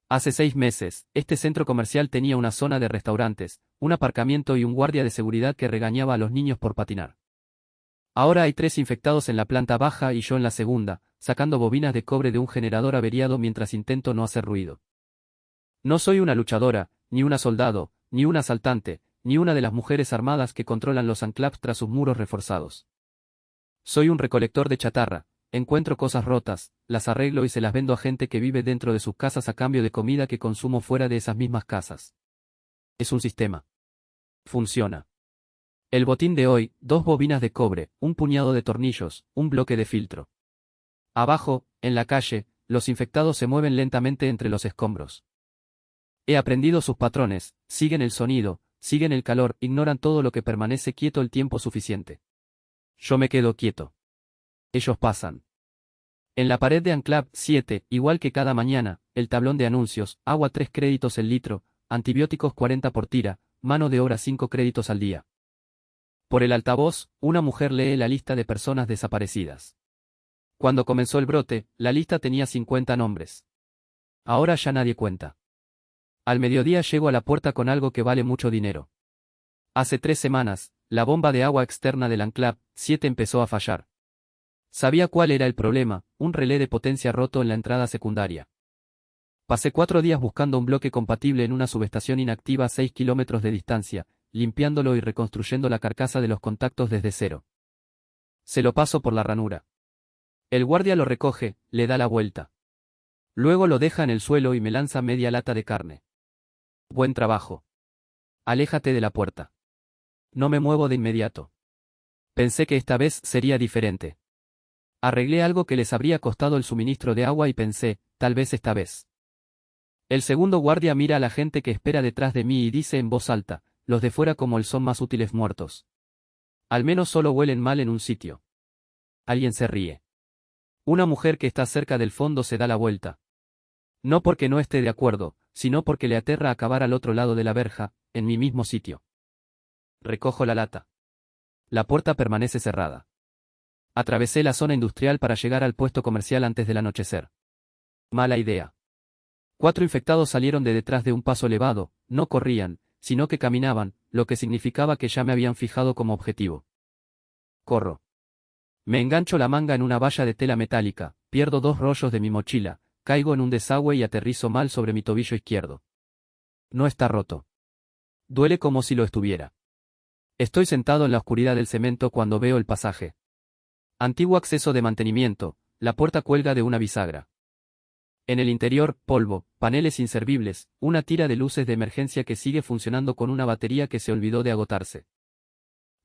Hace 6 meses, este centro comercial tenía una zona de restaurantes, un aparcamiento y un guardia de seguridad que regañaba a los niños por patinar. Ahora hay 3 infectados en la planta baja y yo en la segunda, sacando bobinas de cobre de un generador averiado mientras intento no hacer ruido. No soy una luchadora, ni una soldado, ni una asaltante, ni una de las mujeres armadas que controlan los enclaves tras sus muros reforzados. Soy un recolector de chatarra, encuentro cosas rotas, las arreglo y se las vendo a gente que vive dentro de sus casas a cambio de comida que consumo fuera de esas mismas casas. Es un sistema. Funciona. El botín de hoy, 2 bobinas de cobre, un puñado de tornillos, un bloque de filtro. Abajo, en la calle, los infectados se mueven lentamente entre los escombros. He aprendido sus patrones, siguen el sonido, siguen el calor, ignoran todo lo que permanece quieto el tiempo suficiente. Yo me quedo quieto. Ellos pasan. En la pared de Enclave 7, igual que cada mañana, el tablón de anuncios, agua 3 créditos el litro, antibióticos 40 por tira, mano de obra 5 créditos al día. Por el altavoz, una mujer lee la lista de personas desaparecidas. Cuando comenzó el brote, la lista tenía 50 nombres. Ahora ya nadie cuenta. Al mediodía llego a la puerta con algo que vale mucho dinero. Hace 3 semanas, la bomba de agua externa del Enclave 7 empezó a fallar. Sabía cuál era el problema, un relé de potencia roto en la entrada secundaria. Pasé 4 días buscando un bloque compatible en una subestación inactiva a 6 kilómetros de distancia, limpiándolo y reconstruyendo la carcasa de los contactos desde cero. Se lo paso por la ranura. El guardia lo recoge, le da la vuelta. Luego lo deja en el suelo y me lanza media lata de carne. Buen trabajo. Aléjate de la puerta. No me muevo de inmediato. Pensé que esta vez sería diferente. Arreglé algo que les habría costado el suministro de agua y pensé, tal vez esta vez. El segundo guardia mira a la gente que espera detrás de mí y dice en voz alta, los de fuera como él son más útiles muertos. Al menos solo huelen mal en un sitio. Alguien se ríe. Una mujer que está cerca del fondo se da la vuelta. No porque no esté de acuerdo, sino porque le aterra acabar al otro lado de la verja, en mi mismo sitio. Recojo la lata. La puerta permanece cerrada. Atravesé la zona industrial para llegar al puesto comercial antes del anochecer. Mala idea. 4 infectados salieron de detrás de un paso elevado, no corrían, sino que caminaban, lo que significaba que ya me habían fijado como objetivo. Corro. Me engancho la manga en una valla de tela metálica, pierdo 2 rollos de mi mochila, caigo en un desagüe y aterrizo mal sobre mi tobillo izquierdo. No está roto. Duele como si lo estuviera. Estoy sentado en la oscuridad del cemento cuando veo el pasaje. Antiguo acceso de mantenimiento, la puerta cuelga de una bisagra. En el interior, polvo, paneles inservibles, una tira de luces de emergencia que sigue funcionando con una batería que se olvidó de agotarse.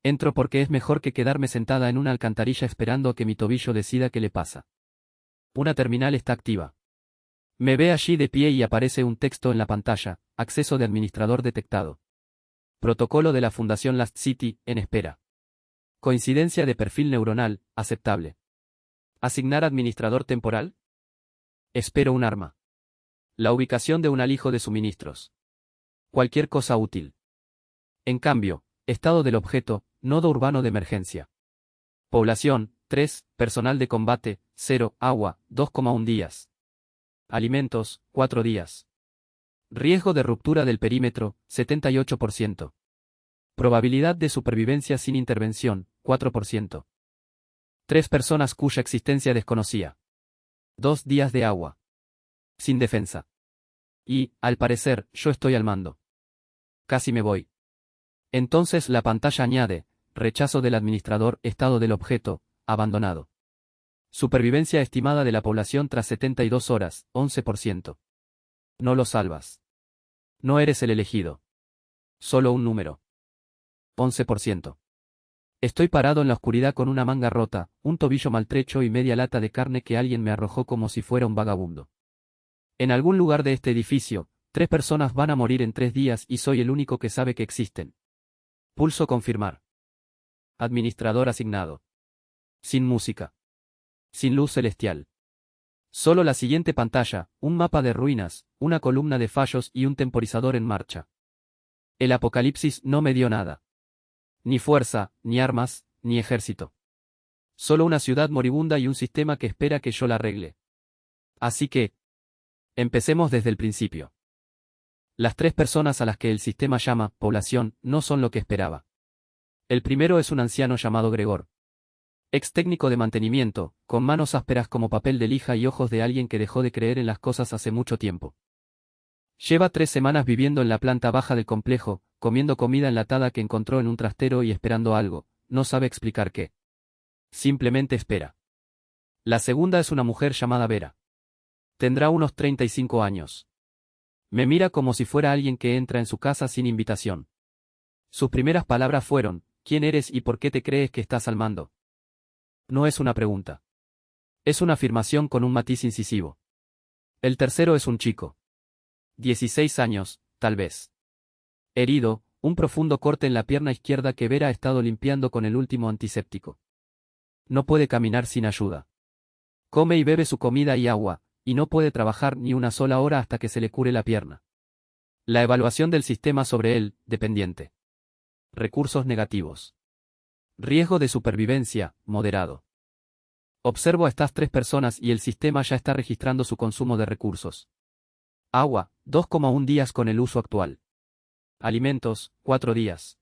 Entro porque es mejor que quedarme sentada en una alcantarilla esperando a que mi tobillo decida qué le pasa. Una terminal está activa. Me ve allí de pie y aparece un texto en la pantalla, acceso de administrador detectado. Protocolo de la Fundación Last City, en espera. Coincidencia de perfil neuronal, aceptable. ¿Asignar administrador temporal? Espero un arma. La ubicación de un alijo de suministros. Cualquier cosa útil. En cambio, estado del objeto, nodo urbano de emergencia. Población, 3, personal de combate, 0, agua, 2,1 días. Alimentos, 4 días. Riesgo de ruptura del perímetro, 78%. Probabilidad de supervivencia sin intervención, 4%. 3 personas cuya existencia desconocía. 2 días de agua. Sin defensa. Y, al parecer, yo estoy al mando. Casi me voy. Entonces la pantalla añade, rechazo del administrador, estado del objeto, abandonado. Supervivencia estimada de la población tras 72 horas, 11%. No lo salvas. No eres el elegido. Solo un número. 11%. Estoy parado en la oscuridad con una manga rota, un tobillo maltrecho y media lata de carne que alguien me arrojó como si fuera un vagabundo. En algún lugar de este edificio, 3 personas van a morir en 3 días y soy el único que sabe que existen. Pulso confirmar. Administrador asignado. Sin música. Sin luz celestial. Solo la siguiente pantalla, un mapa de ruinas, una columna de fallos y un temporizador en marcha. El apocalipsis no me dio nada. Ni fuerza, ni armas, ni ejército. Solo una ciudad moribunda y un sistema que espera que yo la arregle. Así que, Empecemos desde el principio. Las tres personas a las que el sistema llama población no son lo que esperaba. El primero es un anciano llamado Gregor. Ex técnico de mantenimiento, con manos ásperas como papel de lija y ojos de alguien que dejó de creer en las cosas hace mucho tiempo. Lleva 3 semanas viviendo en la planta baja del complejo, comiendo comida enlatada que encontró en un trastero y esperando algo, no sabe explicar qué. Simplemente espera. La segunda es una mujer llamada Vera. Tendrá unos 35 años. Me mira como si fuera alguien que entra en su casa sin invitación. Sus primeras palabras fueron, ¿quién eres y por qué te crees que estás al mando? No es una pregunta. Es una afirmación con un matiz incisivo. El tercero es un chico. 16 años, tal vez. Herido, un profundo corte en la pierna izquierda que Vera ha estado limpiando con el último antiséptico. No puede caminar sin ayuda. Come y bebe su comida y agua, y no puede trabajar ni una sola hora hasta que se le cure la pierna. La evaluación del sistema sobre él, dependiente. Recursos negativos. Riesgo de supervivencia, moderado. Observo a estas tres personas y el sistema ya está registrando su consumo de recursos. Agua, 2,1 días con el uso actual. Alimentos, 4 días.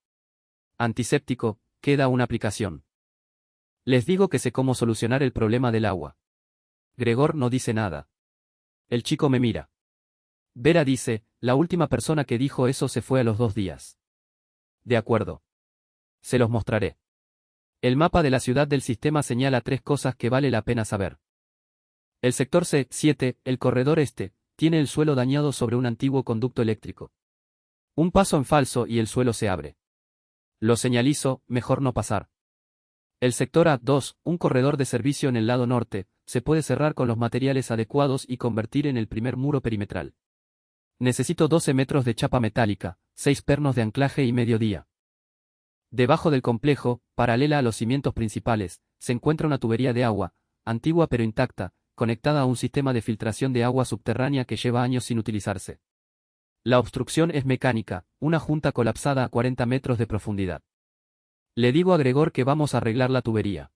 Antiséptico, queda una aplicación. Les digo que sé cómo solucionar el problema del agua. Gregor no dice nada. El chico me mira. Vera dice, la última persona que dijo eso se fue a los 2 días. De acuerdo. Se los mostraré. El mapa de la ciudad del sistema señala 3 cosas que vale la pena saber. El sector C7, el corredor este, tiene el suelo dañado sobre un antiguo conducto eléctrico. Un paso en falso y el suelo se abre. Lo señalizo, mejor no pasar. El sector A2, un corredor de servicio en el lado norte, se puede cerrar con los materiales adecuados y convertir en el primer muro perimetral. Necesito 12 metros de chapa metálica, 6 pernos de anclaje y mediodía. Debajo del complejo, paralela a los cimientos principales, se encuentra una tubería de agua, antigua pero intacta, conectada a un sistema de filtración de agua subterránea que lleva años sin utilizarse. La obstrucción es mecánica, una junta colapsada a 40 metros de profundidad. Le digo a Gregor que vamos a arreglar la tubería.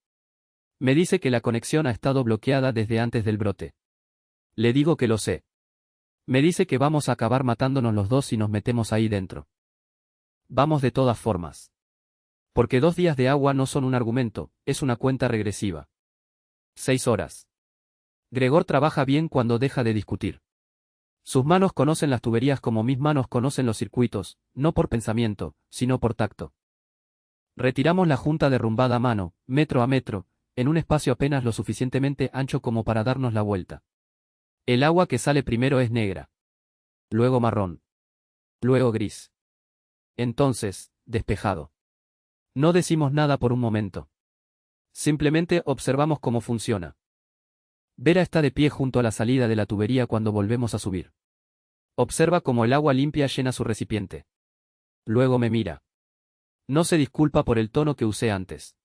Me dice que la conexión ha estado bloqueada desde antes del brote. Le digo que lo sé. Me dice que vamos a acabar matándonos los dos si nos metemos ahí dentro. Vamos de todas formas. Porque 2 días de agua no son un argumento, es una cuenta regresiva. 6 horas. Gregor trabaja bien cuando deja de discutir. Sus manos conocen las tuberías como mis manos conocen los circuitos, no por pensamiento, sino por tacto. Retiramos la junta derrumbada a mano, metro a metro, en un espacio apenas lo suficientemente ancho como para darnos la vuelta. El agua que sale primero es negra. Luego marrón. Luego gris. Entonces, despejado. No decimos nada por un momento. Simplemente observamos cómo funciona. Vera está de pie junto a la salida de la tubería cuando volvemos a subir. Observa cómo el agua limpia llena su recipiente. Luego me mira. No se disculpa por el tono que usé antes.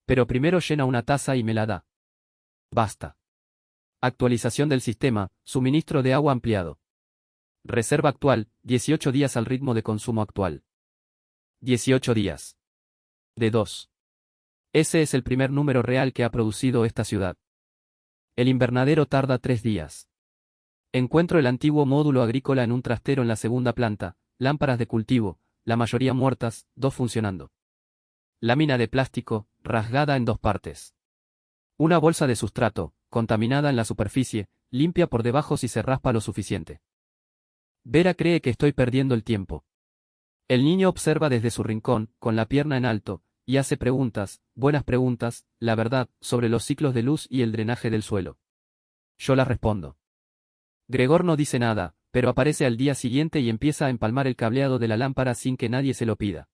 Pero primero llena una taza y me la da. Basta. Actualización del sistema, suministro de agua ampliado. Reserva actual, 18 días al ritmo de consumo actual. 18 días. De 2. Ese es el primer número real que ha producido esta ciudad. El invernadero tarda 3 días. Encuentro el antiguo módulo agrícola en un trastero en la segunda planta, lámparas de cultivo, la mayoría muertas, 2 funcionando. Lámina de plástico, rasgada en 2 partes. Una bolsa de sustrato, contaminada en la superficie, limpia por debajo si se raspa lo suficiente. Vera cree que estoy perdiendo el tiempo. El niño observa desde su rincón, con la pierna en alto, y hace preguntas, buenas preguntas, la verdad, sobre los ciclos de luz y el drenaje del suelo. Yo las respondo. Gregor no dice nada, pero aparece al día siguiente y empieza a empalmar el cableado de la lámpara sin que nadie se lo pida.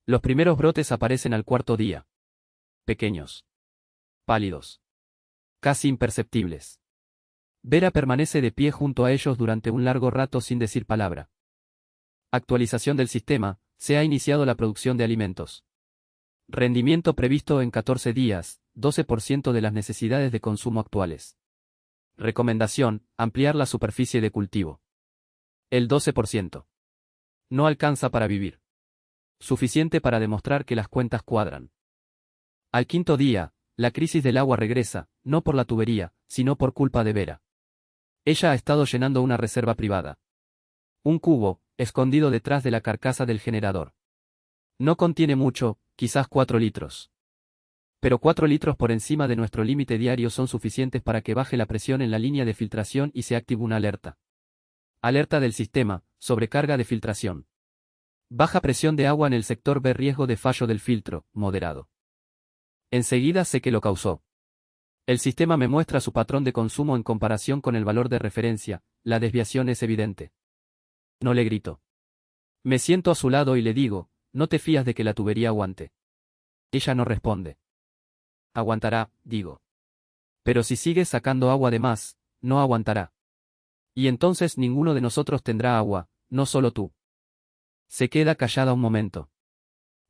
Los primeros brotes aparecen al 4.º día. Pequeños. Pálidos. Casi imperceptibles. Vera permanece de pie junto a ellos durante un largo rato sin decir palabra. Actualización del sistema, se ha iniciado la producción de alimentos. Rendimiento previsto en 14 días, 12% de las necesidades de consumo actuales. Recomendación, ampliar la superficie de cultivo. El 12%. No alcanza para vivir. Suficiente para demostrar que las cuentas cuadran. Al 5.º día, la crisis del agua regresa, no por la tubería, sino por culpa de Vera. Ella ha estado llenando una reserva privada. Un cubo, escondido detrás de la carcasa del generador. No contiene mucho, quizás 4 litros. Pero 4 litros por encima de nuestro límite diario son suficientes para que baje la presión en la línea de filtración y se active una alerta. Alerta del sistema, sobrecarga de filtración. Baja presión de agua en el sector B, riesgo de fallo del filtro, moderado. Enseguida sé que lo causó. El sistema me muestra su patrón de consumo en comparación con el valor de referencia, la desviación es evidente. No le grito. Me siento a su lado y le digo, ¿no te fías de que la tubería aguante? Ella no responde. Aguantará, digo. Pero si sigues sacando agua de más, no aguantará. Y entonces ninguno de nosotros tendrá agua, no solo tú. Se queda callada un momento.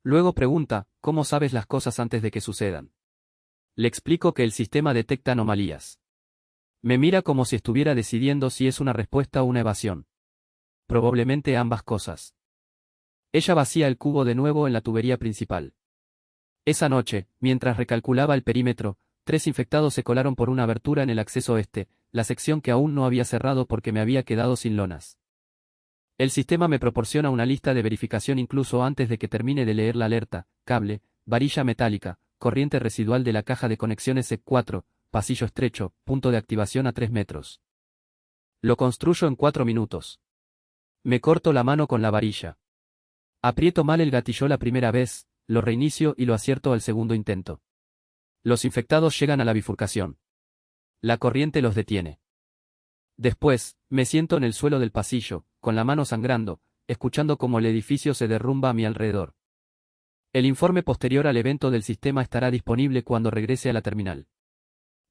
Luego pregunta, ¿cómo sabes las cosas antes de que sucedan? Le explico que el sistema detecta anomalías. Me mira como si estuviera decidiendo si es una respuesta o una evasión. Probablemente ambas cosas. Ella vacía el cubo de nuevo en la tubería principal. Esa noche, mientras recalculaba el perímetro, 3 infectados se colaron por una abertura en el acceso este, la sección que aún no había cerrado porque me había quedado sin lonas. El sistema me proporciona una lista de verificación incluso antes de que termine de leer la alerta: cable, varilla metálica, corriente residual de la caja de conexiones SEC4, pasillo estrecho, punto de activación a 3 metros. Lo construyo en 4 minutos. Me corto la mano con la varilla. Aprieto mal el gatillo la primera vez, lo reinicio y lo acierto al segundo intento. Los infectados llegan a la bifurcación. La corriente los detiene. Después, me siento en el suelo del pasillo, con la mano sangrando, escuchando cómo el edificio se derrumba a mi alrededor. El informe posterior al evento del sistema estará disponible cuando regrese a la terminal.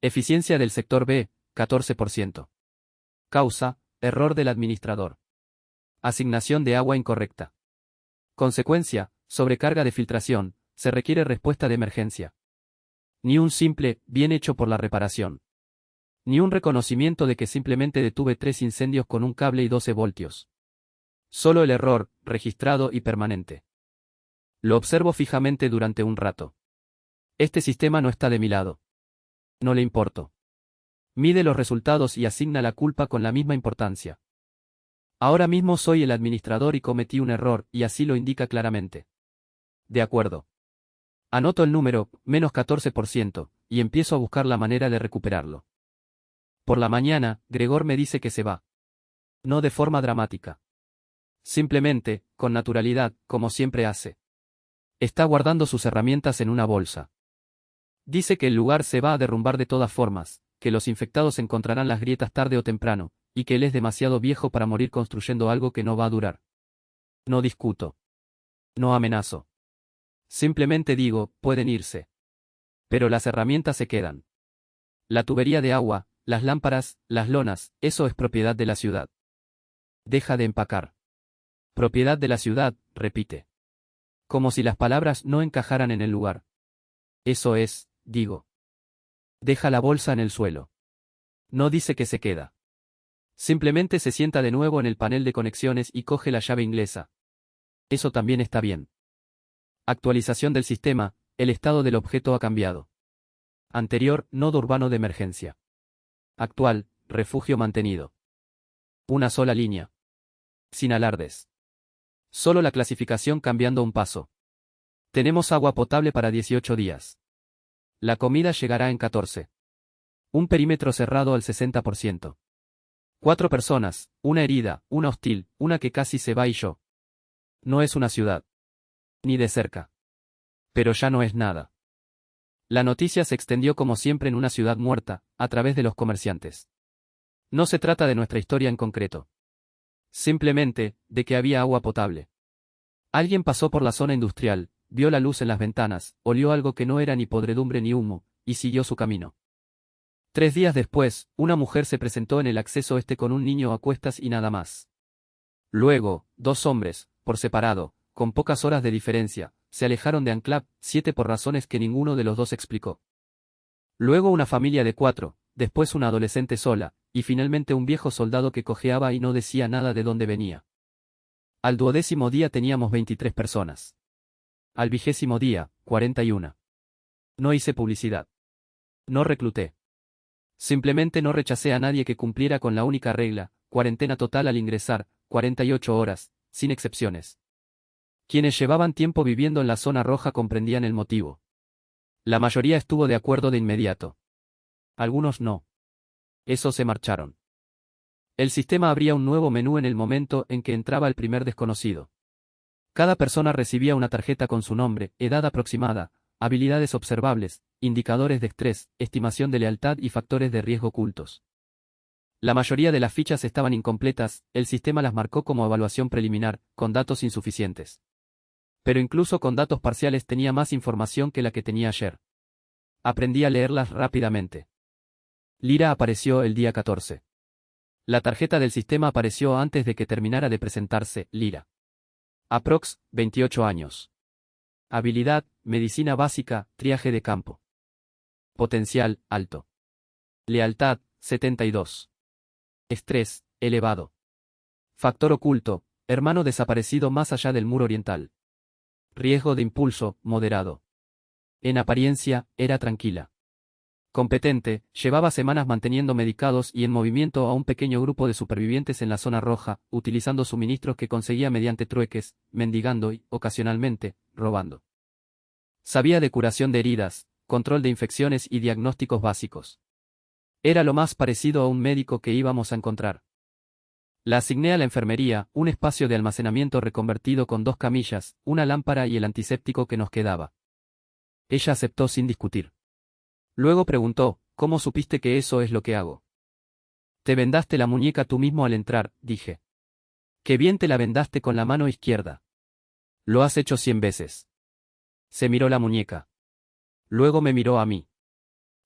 Eficiencia del sector B, 14%. Causa, error del administrador. Asignación de agua incorrecta. Consecuencia, sobrecarga de filtración, se requiere respuesta de emergencia. Ni un simple, bien hecho por la reparación. Ni un reconocimiento de que simplemente detuve 3 incendios con un cable y 12 voltios. Solo el error, registrado y permanente. Lo observo fijamente durante un rato. Este sistema no está de mi lado. No le importo. Mide los resultados y asigna la culpa con la misma importancia. Ahora mismo soy el administrador y cometí un error, y así lo indica claramente. De acuerdo. Anoto el número, -14%, y empiezo a buscar la manera de recuperarlo. Por la mañana, Gregor me dice que se va. No de forma dramática. Simplemente, con naturalidad, como siempre hace. Está guardando sus herramientas en una bolsa. Dice que el lugar se va a derrumbar de todas formas, que los infectados encontrarán las grietas tarde o temprano, y que él es demasiado viejo para morir construyendo algo que no va a durar. No discuto. No amenazo. Simplemente digo, pueden irse. Pero las herramientas se quedan. La tubería de agua, las lámparas, las lonas, eso es propiedad de la ciudad. Deja de empacar. Propiedad de la ciudad, repite. Como si las palabras no encajaran en el lugar. Eso es, digo. Deja la bolsa en el suelo. No dice que se queda. Simplemente se sienta de nuevo en el panel de conexiones y coge la llave inglesa. Eso también está bien. Actualización del sistema, el estado del objeto ha cambiado. Anterior, nodo urbano de emergencia. Actual, refugio mantenido. Una sola línea. Sin alardes. Solo la clasificación cambiando un paso. Tenemos agua potable para 18 días. La comida llegará en 14. Un perímetro cerrado al 60%. 4 personas, una herida, una hostil, una que casi se va y yo. No es una ciudad. Ni de cerca. Pero ya no es nada. La noticia se extendió como siempre en una ciudad muerta, a través de los comerciantes. No se trata de nuestra historia en concreto. Simplemente, de que había agua potable. Alguien pasó por la zona industrial, vio la luz en las ventanas, olió algo que no era ni podredumbre ni humo, y siguió su camino. 3 días después, una mujer se presentó en el acceso este con un niño a cuestas y nada más. Luego, 2 hombres, por separado, con pocas horas de diferencia, se alejaron de Enclave 7 por razones que ninguno de los dos explicó. Luego una familia de 4, después una adolescente sola, y finalmente un viejo soldado que cojeaba y no decía nada de dónde venía. Al 12º día teníamos 23 personas. Al 20º día, 41. No hice publicidad. No recluté. Simplemente no rechacé a nadie que cumpliera con la única regla, cuarentena total al ingresar, 48 horas, sin excepciones. Quienes llevaban tiempo viviendo en la zona roja comprendían el motivo. La mayoría estuvo de acuerdo de inmediato. Algunos no. Esos se marcharon. El sistema abría un nuevo menú en el momento en que entraba el primer desconocido. Cada persona recibía una tarjeta con su nombre, edad aproximada, habilidades observables, indicadores de estrés, estimación de lealtad y factores de riesgo ocultos. La mayoría de las fichas estaban incompletas, el sistema las marcó como evaluación preliminar, con datos insuficientes. Pero incluso con datos parciales tenía más información que la que tenía ayer. Aprendí a leerlas rápidamente. Lira apareció el día 14. La tarjeta del sistema apareció antes de que terminara de presentarse, Lira. Aprox, 28 años. Habilidad, medicina básica, triaje de campo. Potencial, alto. Lealtad, 72. Estrés, elevado. Factor oculto, hermano desaparecido más allá del muro oriental. Riesgo de impulso, moderado. En apariencia, era tranquila. Competente, llevaba semanas manteniendo medicados y en movimiento a un pequeño grupo de supervivientes en la zona roja, utilizando suministros que conseguía mediante trueques, mendigando y, ocasionalmente, robando. Sabía de curación de heridas, control de infecciones y diagnósticos básicos. Era lo más parecido a un médico que íbamos a encontrar. La asigné a la enfermería, un espacio de almacenamiento reconvertido con 2 camillas, una lámpara y el antiséptico que nos quedaba. Ella aceptó sin discutir. Luego preguntó, ¿cómo supiste que eso es lo que hago? Te vendaste la muñeca tú mismo al entrar, dije. Qué bien te la vendaste con la mano izquierda. Lo has hecho 100 veces. Se miró la muñeca. Luego me miró a mí.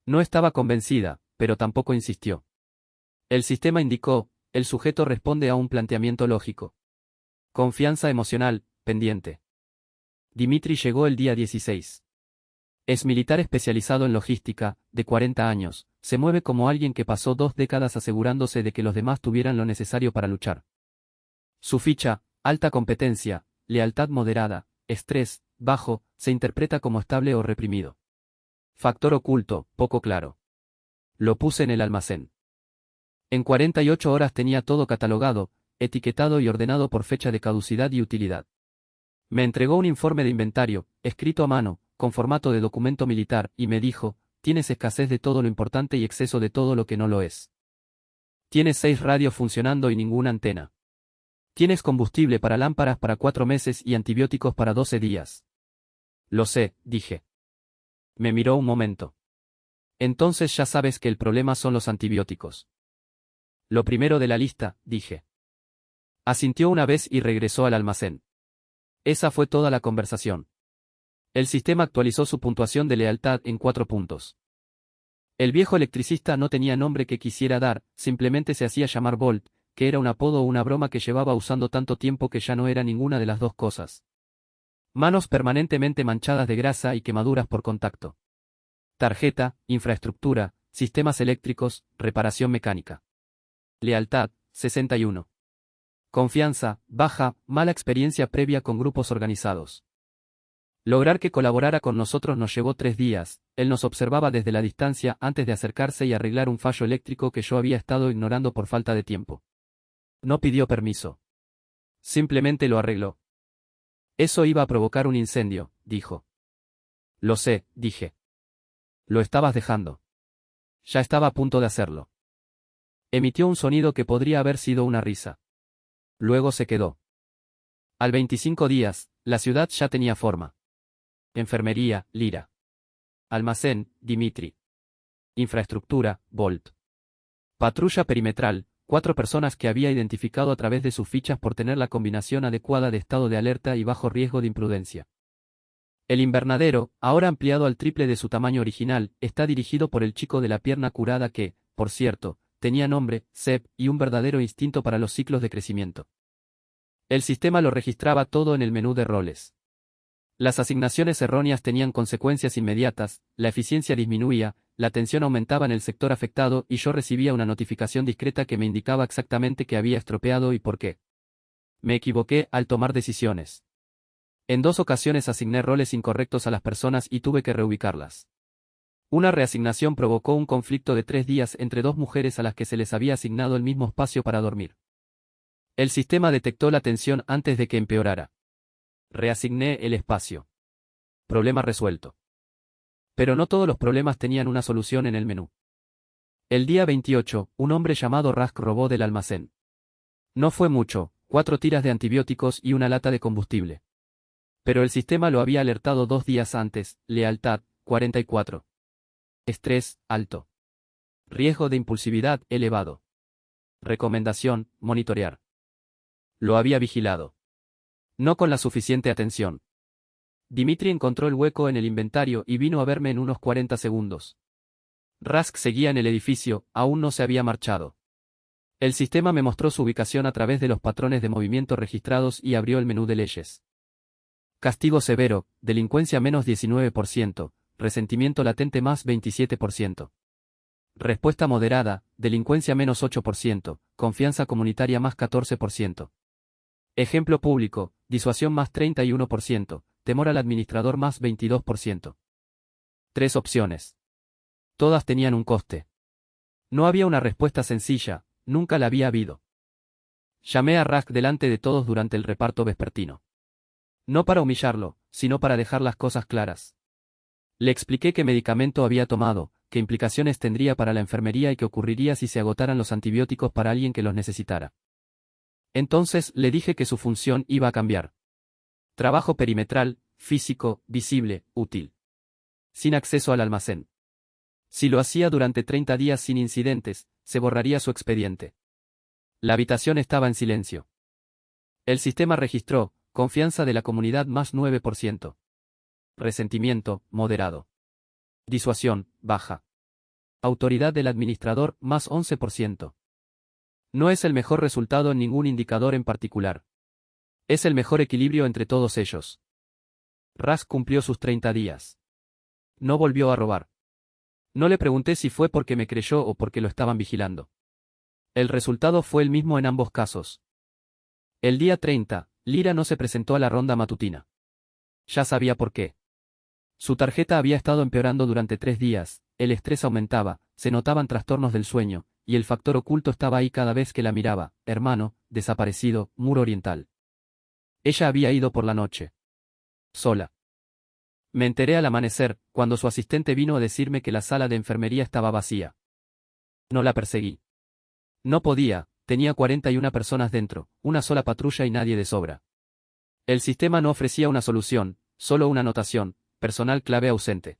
No estaba convencida, pero tampoco insistió. El sistema indicó, el sujeto responde a un planteamiento lógico. Confianza emocional, pendiente. Dimitri llegó el día 16. Es militar especializado en logística, de 40 años, se mueve como alguien que pasó 2 décadas asegurándose de que los demás tuvieran lo necesario para luchar. Su ficha, alta competencia, lealtad moderada, estrés, bajo, se interpreta como estable o reprimido. Factor oculto, poco claro. Lo puse en el almacén. En 48 horas tenía todo catalogado, etiquetado y ordenado por fecha de caducidad y utilidad. Me entregó un informe de inventario, escrito a mano, con formato de documento militar, y me dijo, tienes escasez de todo lo importante y exceso de todo lo que no lo es. Tienes 6 radios funcionando y ninguna antena. Tienes combustible para lámparas para 4 meses y antibióticos para 12 días. Lo sé, dije. Me miró un momento. Entonces ya sabes que el problema son los antibióticos. Lo primero de la lista, dije. Asintió una vez y regresó al almacén. Esa fue toda la conversación. El sistema actualizó su puntuación de lealtad en 4 puntos. El viejo electricista no tenía nombre que quisiera dar, simplemente se hacía llamar Bolt, que era un apodo o una broma que llevaba usando tanto tiempo que ya no era ninguna de las dos cosas. Manos permanentemente manchadas de grasa y quemaduras por contacto. Tarjeta, infraestructura, sistemas eléctricos, reparación mecánica. Lealtad, 61. Confianza, baja, mala experiencia previa con grupos organizados. Lograr que colaborara con nosotros nos llevó 3 días, él nos observaba desde la distancia antes de acercarse y arreglar un fallo eléctrico que yo había estado ignorando por falta de tiempo. No pidió permiso. Simplemente lo arregló. Eso iba a provocar un incendio, dijo. Lo sé, dije. Lo estabas dejando. Ya estaba a punto de hacerlo. Emitió un sonido que podría haber sido una risa. Luego se quedó. Al 25 días, la ciudad ya tenía forma. Enfermería, Lira. Almacén, Dimitri. Infraestructura, Bolt. Patrulla perimetral, 4 personas que había identificado a través de sus fichas por tener la combinación adecuada de estado de alerta y bajo riesgo de imprudencia. El invernadero, ahora ampliado al triple de su tamaño original, está dirigido por el chico de la pierna curada que, por cierto, tenía nombre, Seb, y un verdadero instinto para los ciclos de crecimiento. El sistema lo registraba todo en el menú de roles. Las asignaciones erróneas tenían consecuencias inmediatas, la eficiencia disminuía, la tensión aumentaba en el sector afectado y yo recibía una notificación discreta que me indicaba exactamente qué había estropeado y por qué. Me equivoqué al tomar decisiones. En 2 ocasiones asigné roles incorrectos a las personas y tuve que reubicarlas. Una reasignación provocó un conflicto de 3 días entre dos mujeres a las que se les había asignado el mismo espacio para dormir. El sistema detectó la tensión antes de que empeorara. Reasigné el espacio. Problema resuelto. Pero no todos los problemas tenían una solución en el menú. El día 28, un hombre llamado Rask robó del almacén. No fue mucho, 4 tiras de antibióticos y una lata de combustible. Pero el sistema lo había alertado 2 días antes, lealtad, 44. Estrés, alto. Riesgo de impulsividad, elevado. Recomendación, monitorear. Lo había vigilado. No con la suficiente atención. Dimitri encontró el hueco en el inventario y vino a verme en unos 40 segundos. Rask seguía en el edificio, aún no se había marchado. El sistema me mostró su ubicación a través de los patrones de movimiento registrados y abrió el menú de leyes. Castigo severo, delincuencia menos 19%, resentimiento latente más 27%. Respuesta moderada, delincuencia menos 8%, confianza comunitaria más 14%. Ejemplo público, disuasión más 31%, temor al administrador más 22%. 3 opciones. Todas tenían un coste. No había una respuesta sencilla, nunca la había habido. Llamé a Rask delante de todos durante el reparto vespertino. No para humillarlo, sino para dejar las cosas claras. Le expliqué qué medicamento había tomado, qué implicaciones tendría para la enfermería y qué ocurriría si se agotaran los antibióticos para alguien que los necesitara. Entonces le dije que su función iba a cambiar. Trabajo perimetral, físico, visible, útil. Sin acceso al almacén. Si lo hacía durante 30 días sin incidentes, se borraría su expediente. La habitación estaba en silencio. El sistema registró, confianza de la comunidad más 9%. Resentimiento, moderado. Disuasión, baja. Autoridad del administrador, más 11%. No es el mejor resultado en ningún indicador en particular. Es el mejor equilibrio entre todos ellos. Rask cumplió sus 30 días. No volvió a robar. No le pregunté si fue porque me creyó o porque lo estaban vigilando. El resultado fue el mismo en ambos casos. El día 30, Lira no se presentó a la ronda matutina. Ya sabía por qué. Su tarjeta había estado empeorando durante 3 días, el estrés aumentaba, se notaban trastornos del sueño, y el factor oculto estaba ahí cada vez que la miraba, hermano, desaparecido, muro oriental. Ella había ido por la noche. Sola. Me enteré al amanecer, cuando su asistente vino a decirme que la sala de enfermería estaba vacía. No la perseguí. No podía, tenía 41 personas dentro, una sola patrulla y nadie de sobra. El sistema no ofrecía una solución, solo una anotación, personal clave ausente.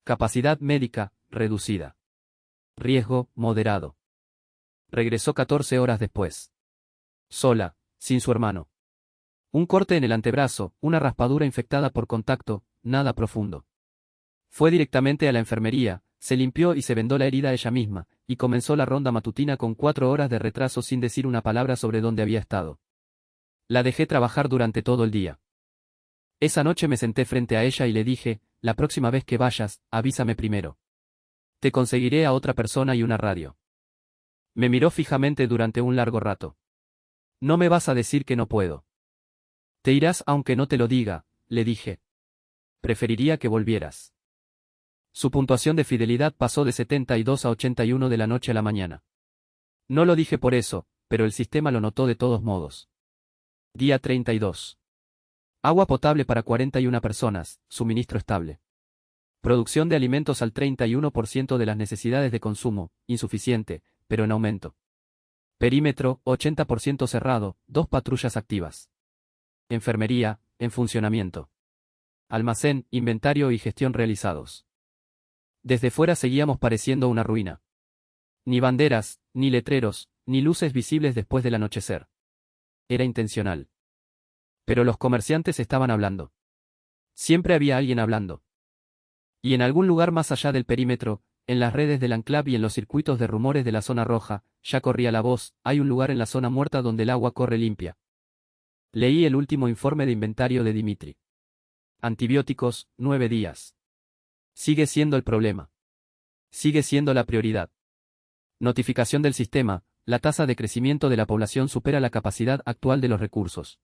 Capacidad médica, reducida. Riesgo, moderado. Regresó 14 horas después. Sola, sin su hermano. Un corte en el antebrazo, una raspadura infectada por contacto, nada profundo. Fue directamente a la enfermería, se limpió y se vendó la herida ella misma, y comenzó la ronda matutina con 4 horas de retraso sin decir una palabra sobre dónde había estado. La dejé trabajar durante todo el día. Esa noche me senté frente a ella y le dije, la próxima vez que vayas, avísame primero. Te conseguiré a otra persona y una radio. Me miró fijamente durante un largo rato. No me vas a decir que no puedo. Te irás aunque no te lo diga, le dije. Preferiría que volvieras. Su puntuación de fidelidad pasó de 72 a 81 de la noche a la mañana. No lo dije por eso, pero el sistema lo notó de todos modos. Día 32. Agua potable para 41 personas, suministro estable. Producción de alimentos al 31% de las necesidades de consumo, insuficiente, pero en aumento. Perímetro, 80% cerrado, 2 patrullas activas. Enfermería, en funcionamiento. Almacén, inventario y gestión realizados. Desde fuera seguíamos pareciendo una ruina. Ni banderas, ni letreros, ni luces visibles después del anochecer. Era intencional. Pero los comerciantes estaban hablando. Siempre había alguien hablando. Y en algún lugar más allá del perímetro, en las redes del enclave y en los circuitos de rumores de la zona roja, ya corría la voz, hay un lugar en la zona muerta donde el agua corre limpia. Leí el último informe de inventario de Dimitri. Antibióticos, 9 días. Sigue siendo el problema. Sigue siendo la prioridad. Notificación del sistema, la tasa de crecimiento de la población supera la capacidad actual de los recursos.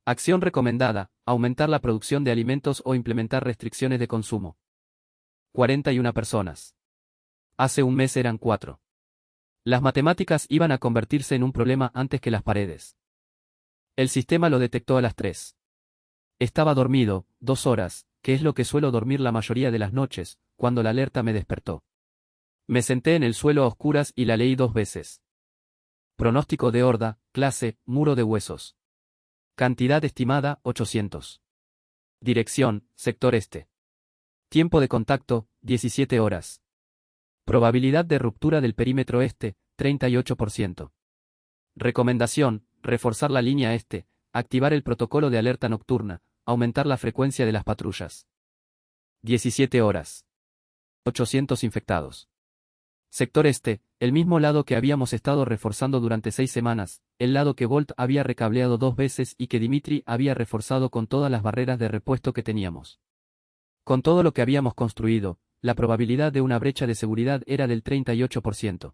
Acción recomendada, aumentar la producción de alimentos o implementar restricciones de consumo. 41 personas. Hace un mes eran 4. Las matemáticas iban a convertirse en un problema antes que las paredes. El sistema lo detectó a las 3. Estaba dormido, 2 horas, que es lo que suelo dormir la mayoría de las noches, cuando la alerta me despertó. Me senté en el suelo a oscuras y la leí 2 veces. Pronóstico de horda, clase, muro de huesos. Cantidad estimada, 800. Dirección, sector este. Tiempo de contacto, 17 horas. Probabilidad de ruptura del perímetro este, 38%. Recomendación, reforzar la línea este, activar el protocolo de alerta nocturna, aumentar la frecuencia de las patrullas. 17 horas. 800 infectados. Sector este, el mismo lado que habíamos estado reforzando durante 6 semanas, el lado que Bolt había recableado 2 veces y que Dimitri había reforzado con todas las barreras de repuesto que teníamos. Con todo lo que habíamos construido, la probabilidad de una brecha de seguridad era del 38%.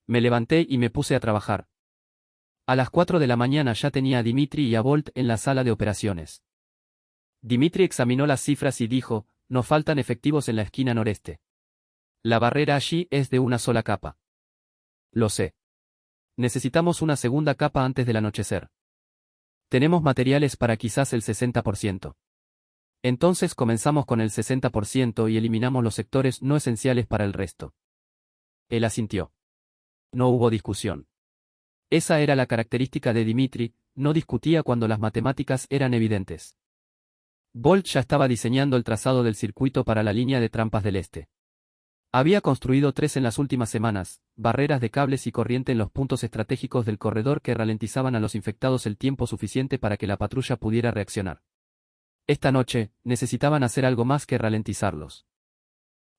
Me levanté y me puse a trabajar. A las 4 de la mañana ya tenía a Dimitri y a Bolt en la sala de operaciones. Dimitri examinó las cifras y dijo, nos faltan efectivos en la esquina noreste. La barrera allí es de una sola capa. Lo sé. Necesitamos una segunda capa antes del anochecer. Tenemos materiales para quizás el 60%. Entonces comenzamos con el 60% y eliminamos los sectores no esenciales para el resto. Él asintió. No hubo discusión. Esa era la característica de Dimitri, no discutía cuando las matemáticas eran evidentes. Bolt ya estaba diseñando el trazado del circuito para la línea de trampas del este. Había construido 3 en las últimas semanas, barreras de cables y corriente en los puntos estratégicos del corredor que ralentizaban a los infectados el tiempo suficiente para que la patrulla pudiera reaccionar. Esta noche, necesitaban hacer algo más que ralentizarlos.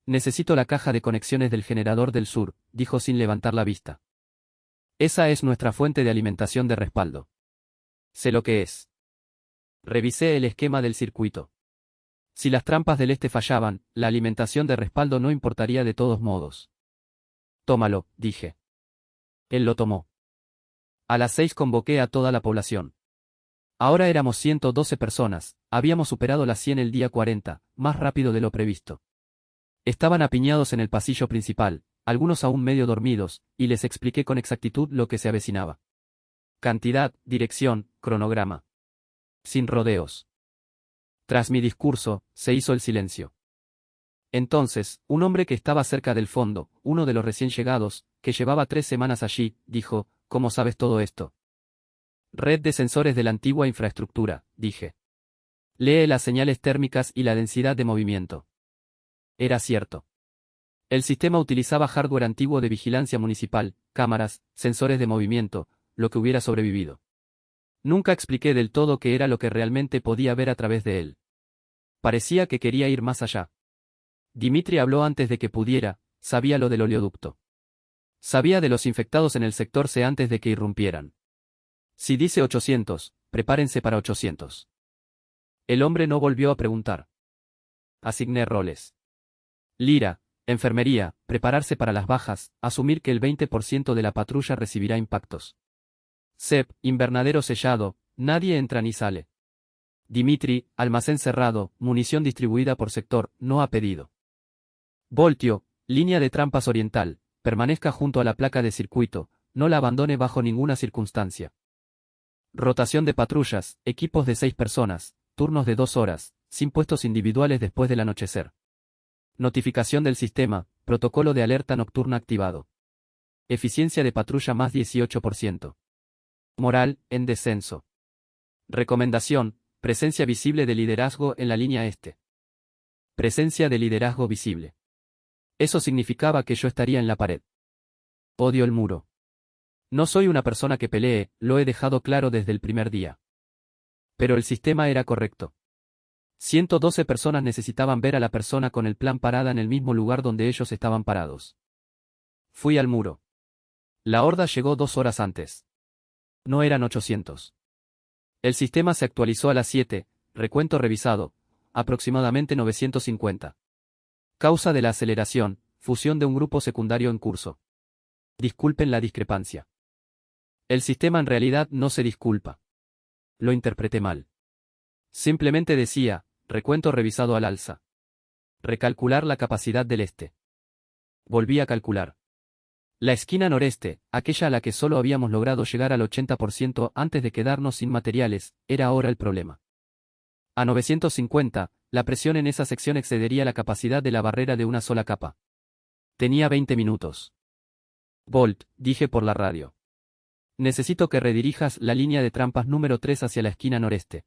Necesito la caja de conexiones del generador del sur, dijo sin levantar la vista. Esa es nuestra fuente de alimentación de respaldo. Sé lo que es. Revisé el esquema del circuito. Si las trampas del este fallaban, la alimentación de respaldo no importaría de todos modos. Tómalo, dije. Él lo tomó. A las 6 convoqué a toda la población. Ahora éramos 112 personas, habíamos superado las 100 el día 40, más rápido de lo previsto. Estaban apiñados en el pasillo principal, algunos aún medio dormidos, y les expliqué con exactitud lo que se avecinaba. Cantidad, dirección, cronograma. Sin rodeos. Tras mi discurso, se hizo el silencio. Entonces, un hombre que estaba cerca del fondo, uno de los recién llegados, que llevaba 3 semanas allí, dijo, ¿cómo sabes todo esto? Red de sensores de la antigua infraestructura, dije. Lee las señales térmicas y la densidad de movimiento. Era cierto. El sistema utilizaba hardware antiguo de vigilancia municipal, cámaras, sensores de movimiento, lo que hubiera sobrevivido. Nunca expliqué del todo qué era lo que realmente podía ver a través de él. Parecía que quería ir más allá. Dimitri habló antes de que pudiera, sabía lo del oleoducto. Sabía de los infectados en el sector C antes de que irrumpieran. Si dice 800, prepárense para 800. El hombre no volvió a preguntar. Asigné roles. Lira, enfermería, prepararse para las bajas, asumir que el 20% de la patrulla recibirá impactos. Sep, invernadero sellado, nadie entra ni sale. Dimitri, almacén cerrado, munición distribuida por sector, no ha pedido. Voltio, línea de trampas oriental, permanezca junto a la placa de circuito, no la abandone bajo ninguna circunstancia. Rotación de patrullas, equipos de 6 personas, turnos de 2 horas, sin puestos individuales después del anochecer. Notificación del sistema, protocolo de alerta nocturna activado. Eficiencia de patrulla más 18%. Moral, en descenso. Recomendación, presencia visible de liderazgo en la línea este. Presencia de liderazgo visible. Eso significaba que yo estaría en la pared. Odio el muro. No soy una persona que pelee, lo he dejado claro desde el primer día. Pero el sistema era correcto. 112 personas necesitaban ver a la persona con el plan parada en el mismo lugar donde ellos estaban parados. Fui al muro. La horda llegó 2 horas antes. No eran 800. El sistema se actualizó a las 7, recuento revisado, aproximadamente 950. Causa de la aceleración, fusión de un grupo secundario en curso. Disculpen la discrepancia. El sistema en realidad no se disculpa. Lo interpreté mal. Simplemente decía, recuento revisado al alza. Recalcular la capacidad del este. Volví a calcular. La esquina noreste, aquella a la que solo habíamos logrado llegar al 80% antes de quedarnos sin materiales, era ahora el problema. A 950, la presión en esa sección excedería la capacidad de la barrera de una sola capa. Tenía 20 minutos. Bolt, dije por la radio. Necesito que redirijas la línea de trampas número 3 hacia la esquina noreste.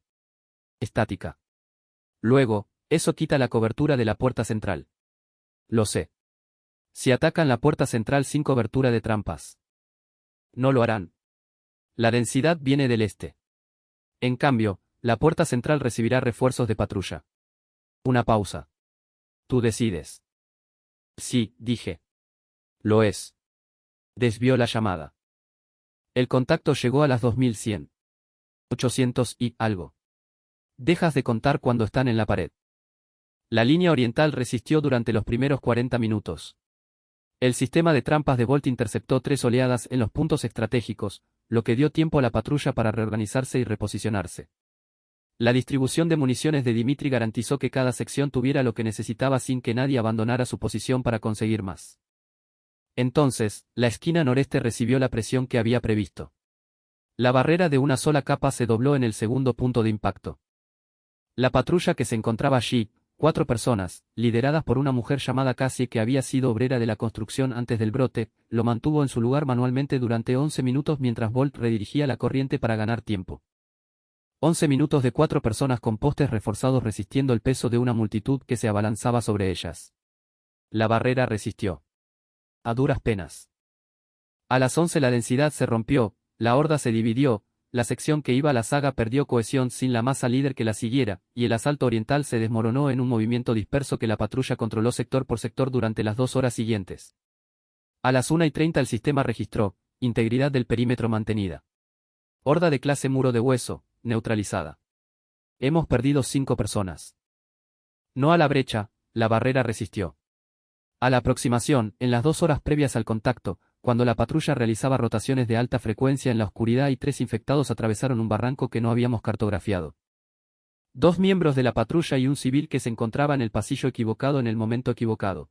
Estática. Luego, eso quita la cobertura de la puerta central. Lo sé. Si atacan la puerta central sin cobertura de trampas. No lo harán. La densidad viene del este. En cambio, la puerta central recibirá refuerzos de patrulla. Una pausa. Tú decides. Sí, dije. Lo es. Desvió la llamada. El contacto llegó a las 2100. 800 y algo. Dejas de contar cuando están en la pared. La línea oriental resistió durante los primeros 40 minutos. El sistema de trampas de Bolt interceptó 3 oleadas en los puntos estratégicos, lo que dio tiempo a la patrulla para reorganizarse y reposicionarse. La distribución de municiones de Dimitri garantizó que cada sección tuviera lo que necesitaba sin que nadie abandonara su posición para conseguir más. Entonces, la esquina noreste recibió la presión que había previsto. La barrera de una sola capa se dobló en el segundo punto de impacto. La patrulla que se encontraba allí, 4 personas, lideradas por una mujer llamada Cassie que había sido obrera de la construcción antes del brote, lo mantuvo en su lugar manualmente durante 11 minutos mientras Bolt redirigía la corriente para ganar tiempo. 11 minutos de 4 personas con postes reforzados resistiendo el peso de una multitud que se abalanzaba sobre ellas. La barrera resistió. A duras penas. A las 11 la densidad se rompió, la horda se dividió, la sección que iba a la saga perdió cohesión sin la masa líder que la siguiera, y el asalto oriental se desmoronó en un movimiento disperso que la patrulla controló sector por sector durante las 2 horas siguientes. A las 1:30 el sistema registró, integridad del perímetro mantenida. Horda de clase muro de hueso, neutralizada. Hemos perdido 5 personas. No a la brecha, la barrera resistió. A la aproximación, en las 2 horas previas al contacto, cuando la patrulla realizaba rotaciones de alta frecuencia en la oscuridad y 3 infectados atravesaron un barranco que no habíamos cartografiado. 2 miembros de la patrulla y un civil que se encontraba en el pasillo equivocado en el momento equivocado.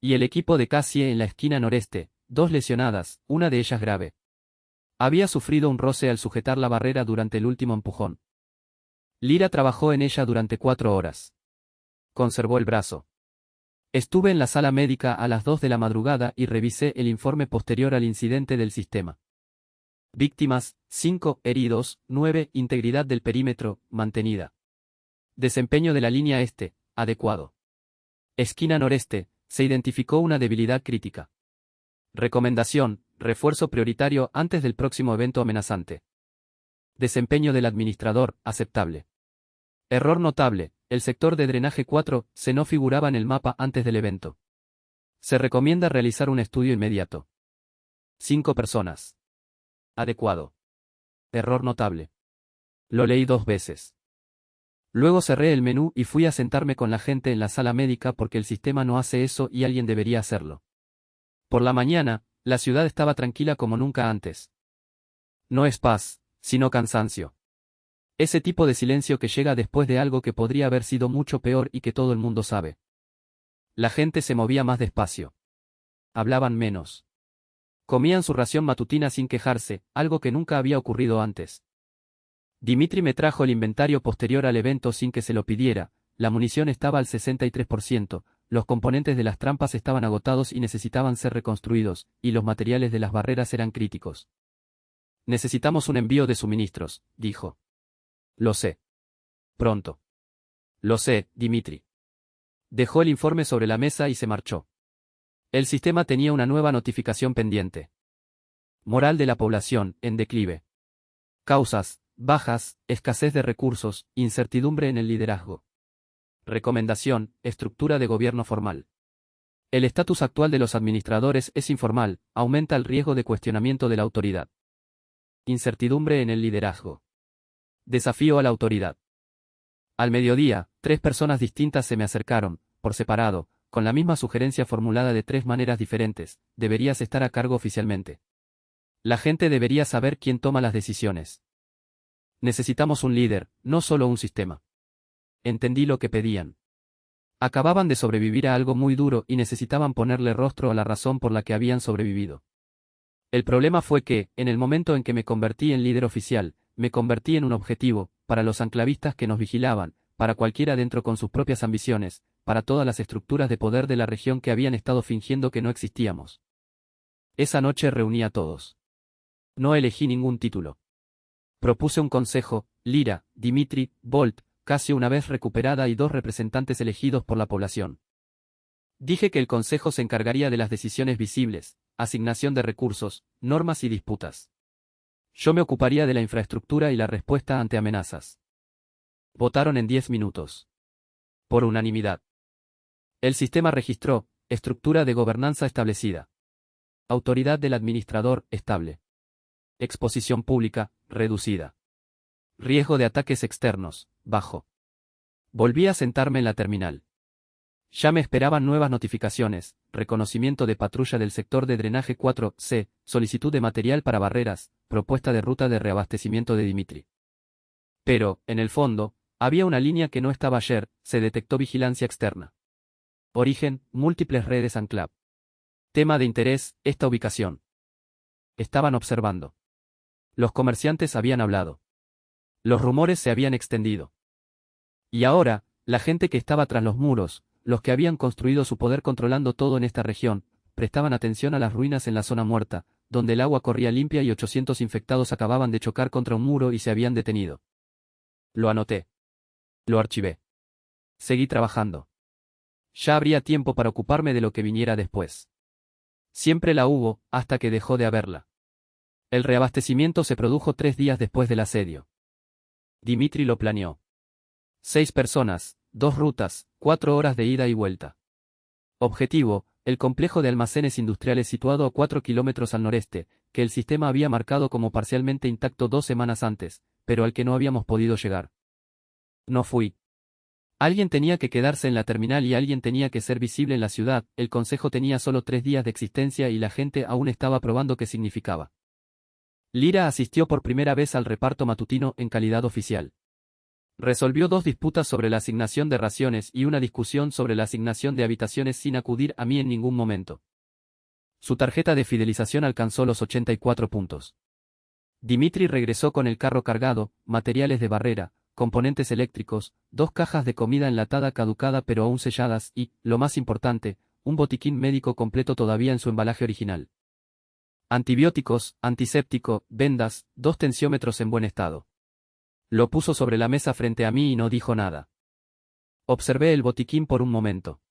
Y el equipo de Cassie en la esquina noreste, 2 lesionadas, una de ellas grave. Había sufrido un roce al sujetar la barrera durante el último empujón. Lyra trabajó en ella durante 4 horas. Conservó el brazo. Estuve en la sala médica a las 2 de la madrugada y revisé el informe posterior al incidente del sistema. Víctimas, 5, heridos, 9, integridad del perímetro, mantenida. Desempeño de la línea este, adecuado. Esquina noreste, se identificó una debilidad crítica. Recomendación, refuerzo prioritario antes del próximo evento amenazante. Desempeño del administrador, aceptable. Error notable. El sector de drenaje 4C no figuraba en el mapa antes del evento. Se recomienda realizar un estudio inmediato. 5 personas. Adecuado. Error notable. Lo leí 2 veces. Luego cerré el menú y fui a sentarme con la gente en la sala médica porque el sistema no hace eso y alguien debería hacerlo. Por la mañana, la ciudad estaba tranquila como nunca antes. No es paz, sino cansancio. Ese tipo de silencio que llega después de algo que podría haber sido mucho peor y que todo el mundo sabe. La gente se movía más despacio. Hablaban menos. Comían su ración matutina sin quejarse, algo que nunca había ocurrido antes. Dimitri me trajo el inventario posterior al evento sin que se lo pidiera, la munición estaba al 63%, los componentes de las trampas estaban agotados y necesitaban ser reconstruidos, y los materiales de las barreras eran críticos. Necesitamos un envío de suministros, dijo. Lo sé. Pronto. Lo sé, Dimitri. Dejó el informe sobre la mesa y se marchó. El sistema tenía una nueva notificación pendiente. Moral de la población, en declive. Causas, bajas, escasez de recursos, incertidumbre en el liderazgo. Recomendación, estructura de gobierno formal. El estatus actual de los administradores es informal, aumenta el riesgo de cuestionamiento de la autoridad. Incertidumbre en el liderazgo. Desafío a la autoridad. Al mediodía, 3 personas distintas se me acercaron, por separado, con la misma sugerencia formulada de 3 maneras diferentes: deberías estar a cargo oficialmente. La gente debería saber quién toma las decisiones. Necesitamos un líder, no solo un sistema. Entendí lo que pedían. Acababan de sobrevivir a algo muy duro y necesitaban ponerle rostro a la razón por la que habían sobrevivido. El problema fue que, en el momento en que me convertí en líder oficial, me convertí en un objetivo, para los enclavistas que nos vigilaban, para cualquiera dentro con sus propias ambiciones, para todas las estructuras de poder de la región que habían estado fingiendo que no existíamos. Esa noche reuní a todos. No elegí ningún título. Propuse un consejo, Lyra, Dimitri, Bolt, casi una vez recuperada y 2 representantes elegidos por la población. Dije que el consejo se encargaría de las decisiones visibles, asignación de recursos, normas y disputas. Yo me ocuparía de la infraestructura y la respuesta ante amenazas. Votaron en 10 minutos. Por unanimidad. El sistema registró, estructura de gobernanza establecida. Autoridad del administrador, estable. Exposición pública, reducida. Riesgo de ataques externos, bajo. Volví a sentarme en la terminal. Ya me esperaban nuevas notificaciones, reconocimiento de patrulla del sector de drenaje 4C, solicitud de material para barreras, propuesta de ruta de reabastecimiento de Dimitri. Pero, en el fondo, había una línea que no estaba ayer, se detectó vigilancia externa. Origen, múltiples redes Anclav. Tema de interés, esta ubicación. Estaban observando. Los comerciantes habían hablado. Los rumores se habían extendido. Y ahora, la gente que estaba tras los muros, los que habían construido su poder controlando todo en esta región, prestaban atención a las ruinas en la zona muerta, donde el agua corría limpia y 800 infectados acababan de chocar contra un muro y se habían detenido. Lo anoté. Lo archivé. Seguí trabajando. Ya habría tiempo para ocuparme de lo que viniera después. Siempre la hubo, hasta que dejó de haberla. El reabastecimiento se produjo 3 días después del asedio. Dimitri lo planeó. 6 personas, 2 rutas, 4 horas de ida y vuelta. Objetivo, el complejo de almacenes industriales situado a 4 kilómetros al noreste, que el sistema había marcado como parcialmente intacto 2 semanas antes, pero al que no habíamos podido llegar. No fui. Alguien tenía que quedarse en la terminal y alguien tenía que ser visible en la ciudad, el consejo tenía solo 3 días de existencia y la gente aún estaba probando qué significaba. Lyra asistió por primera vez al reparto matutino en calidad oficial. Resolvió 2 disputas sobre la asignación de raciones y una discusión sobre la asignación de habitaciones sin acudir a mí en ningún momento. Su tarjeta de fidelización alcanzó los 84 puntos. Dimitri regresó con el carro cargado, materiales de barrera, componentes eléctricos, 2 cajas de comida enlatada caducada pero aún selladas y, lo más importante, un botiquín médico completo todavía en su embalaje original. Antibióticos, antiséptico, vendas, 2 tensiómetros en buen estado. Lo puso sobre la mesa frente a mí y no dijo nada. Observé el botiquín por un momento.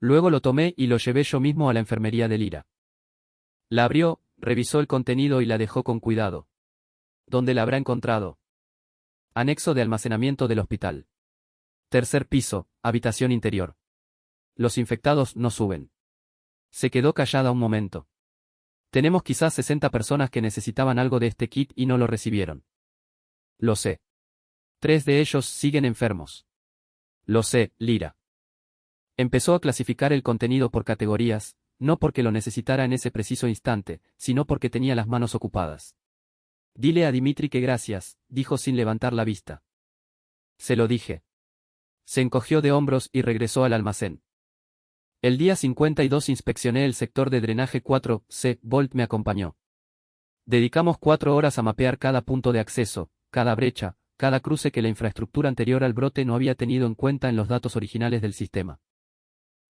Luego lo tomé y lo llevé yo mismo a la enfermería de Lyra. La abrió, revisó el contenido y la dejó con cuidado. ¿Dónde la habrá encontrado? Anexo de almacenamiento del hospital. 3er piso, habitación interior. Los infectados no suben. Se quedó callada un momento. Tenemos quizás 60 personas que necesitaban algo de este kit y no lo recibieron. Lo sé. 3 de ellos siguen enfermos. Lo sé, Lyra. Empezó a clasificar el contenido por categorías, no porque lo necesitara en ese preciso instante, sino porque tenía las manos ocupadas. Dile a Dimitri que gracias, dijo sin levantar la vista. Se lo dije. Se encogió de hombros y regresó al almacén. El día 52 inspeccioné el sector de drenaje 4C, Bolt me acompañó. Dedicamos 4 horas a mapear cada punto de acceso, cada brecha, cada cruce que la infraestructura anterior al brote no había tenido en cuenta en los datos originales del sistema.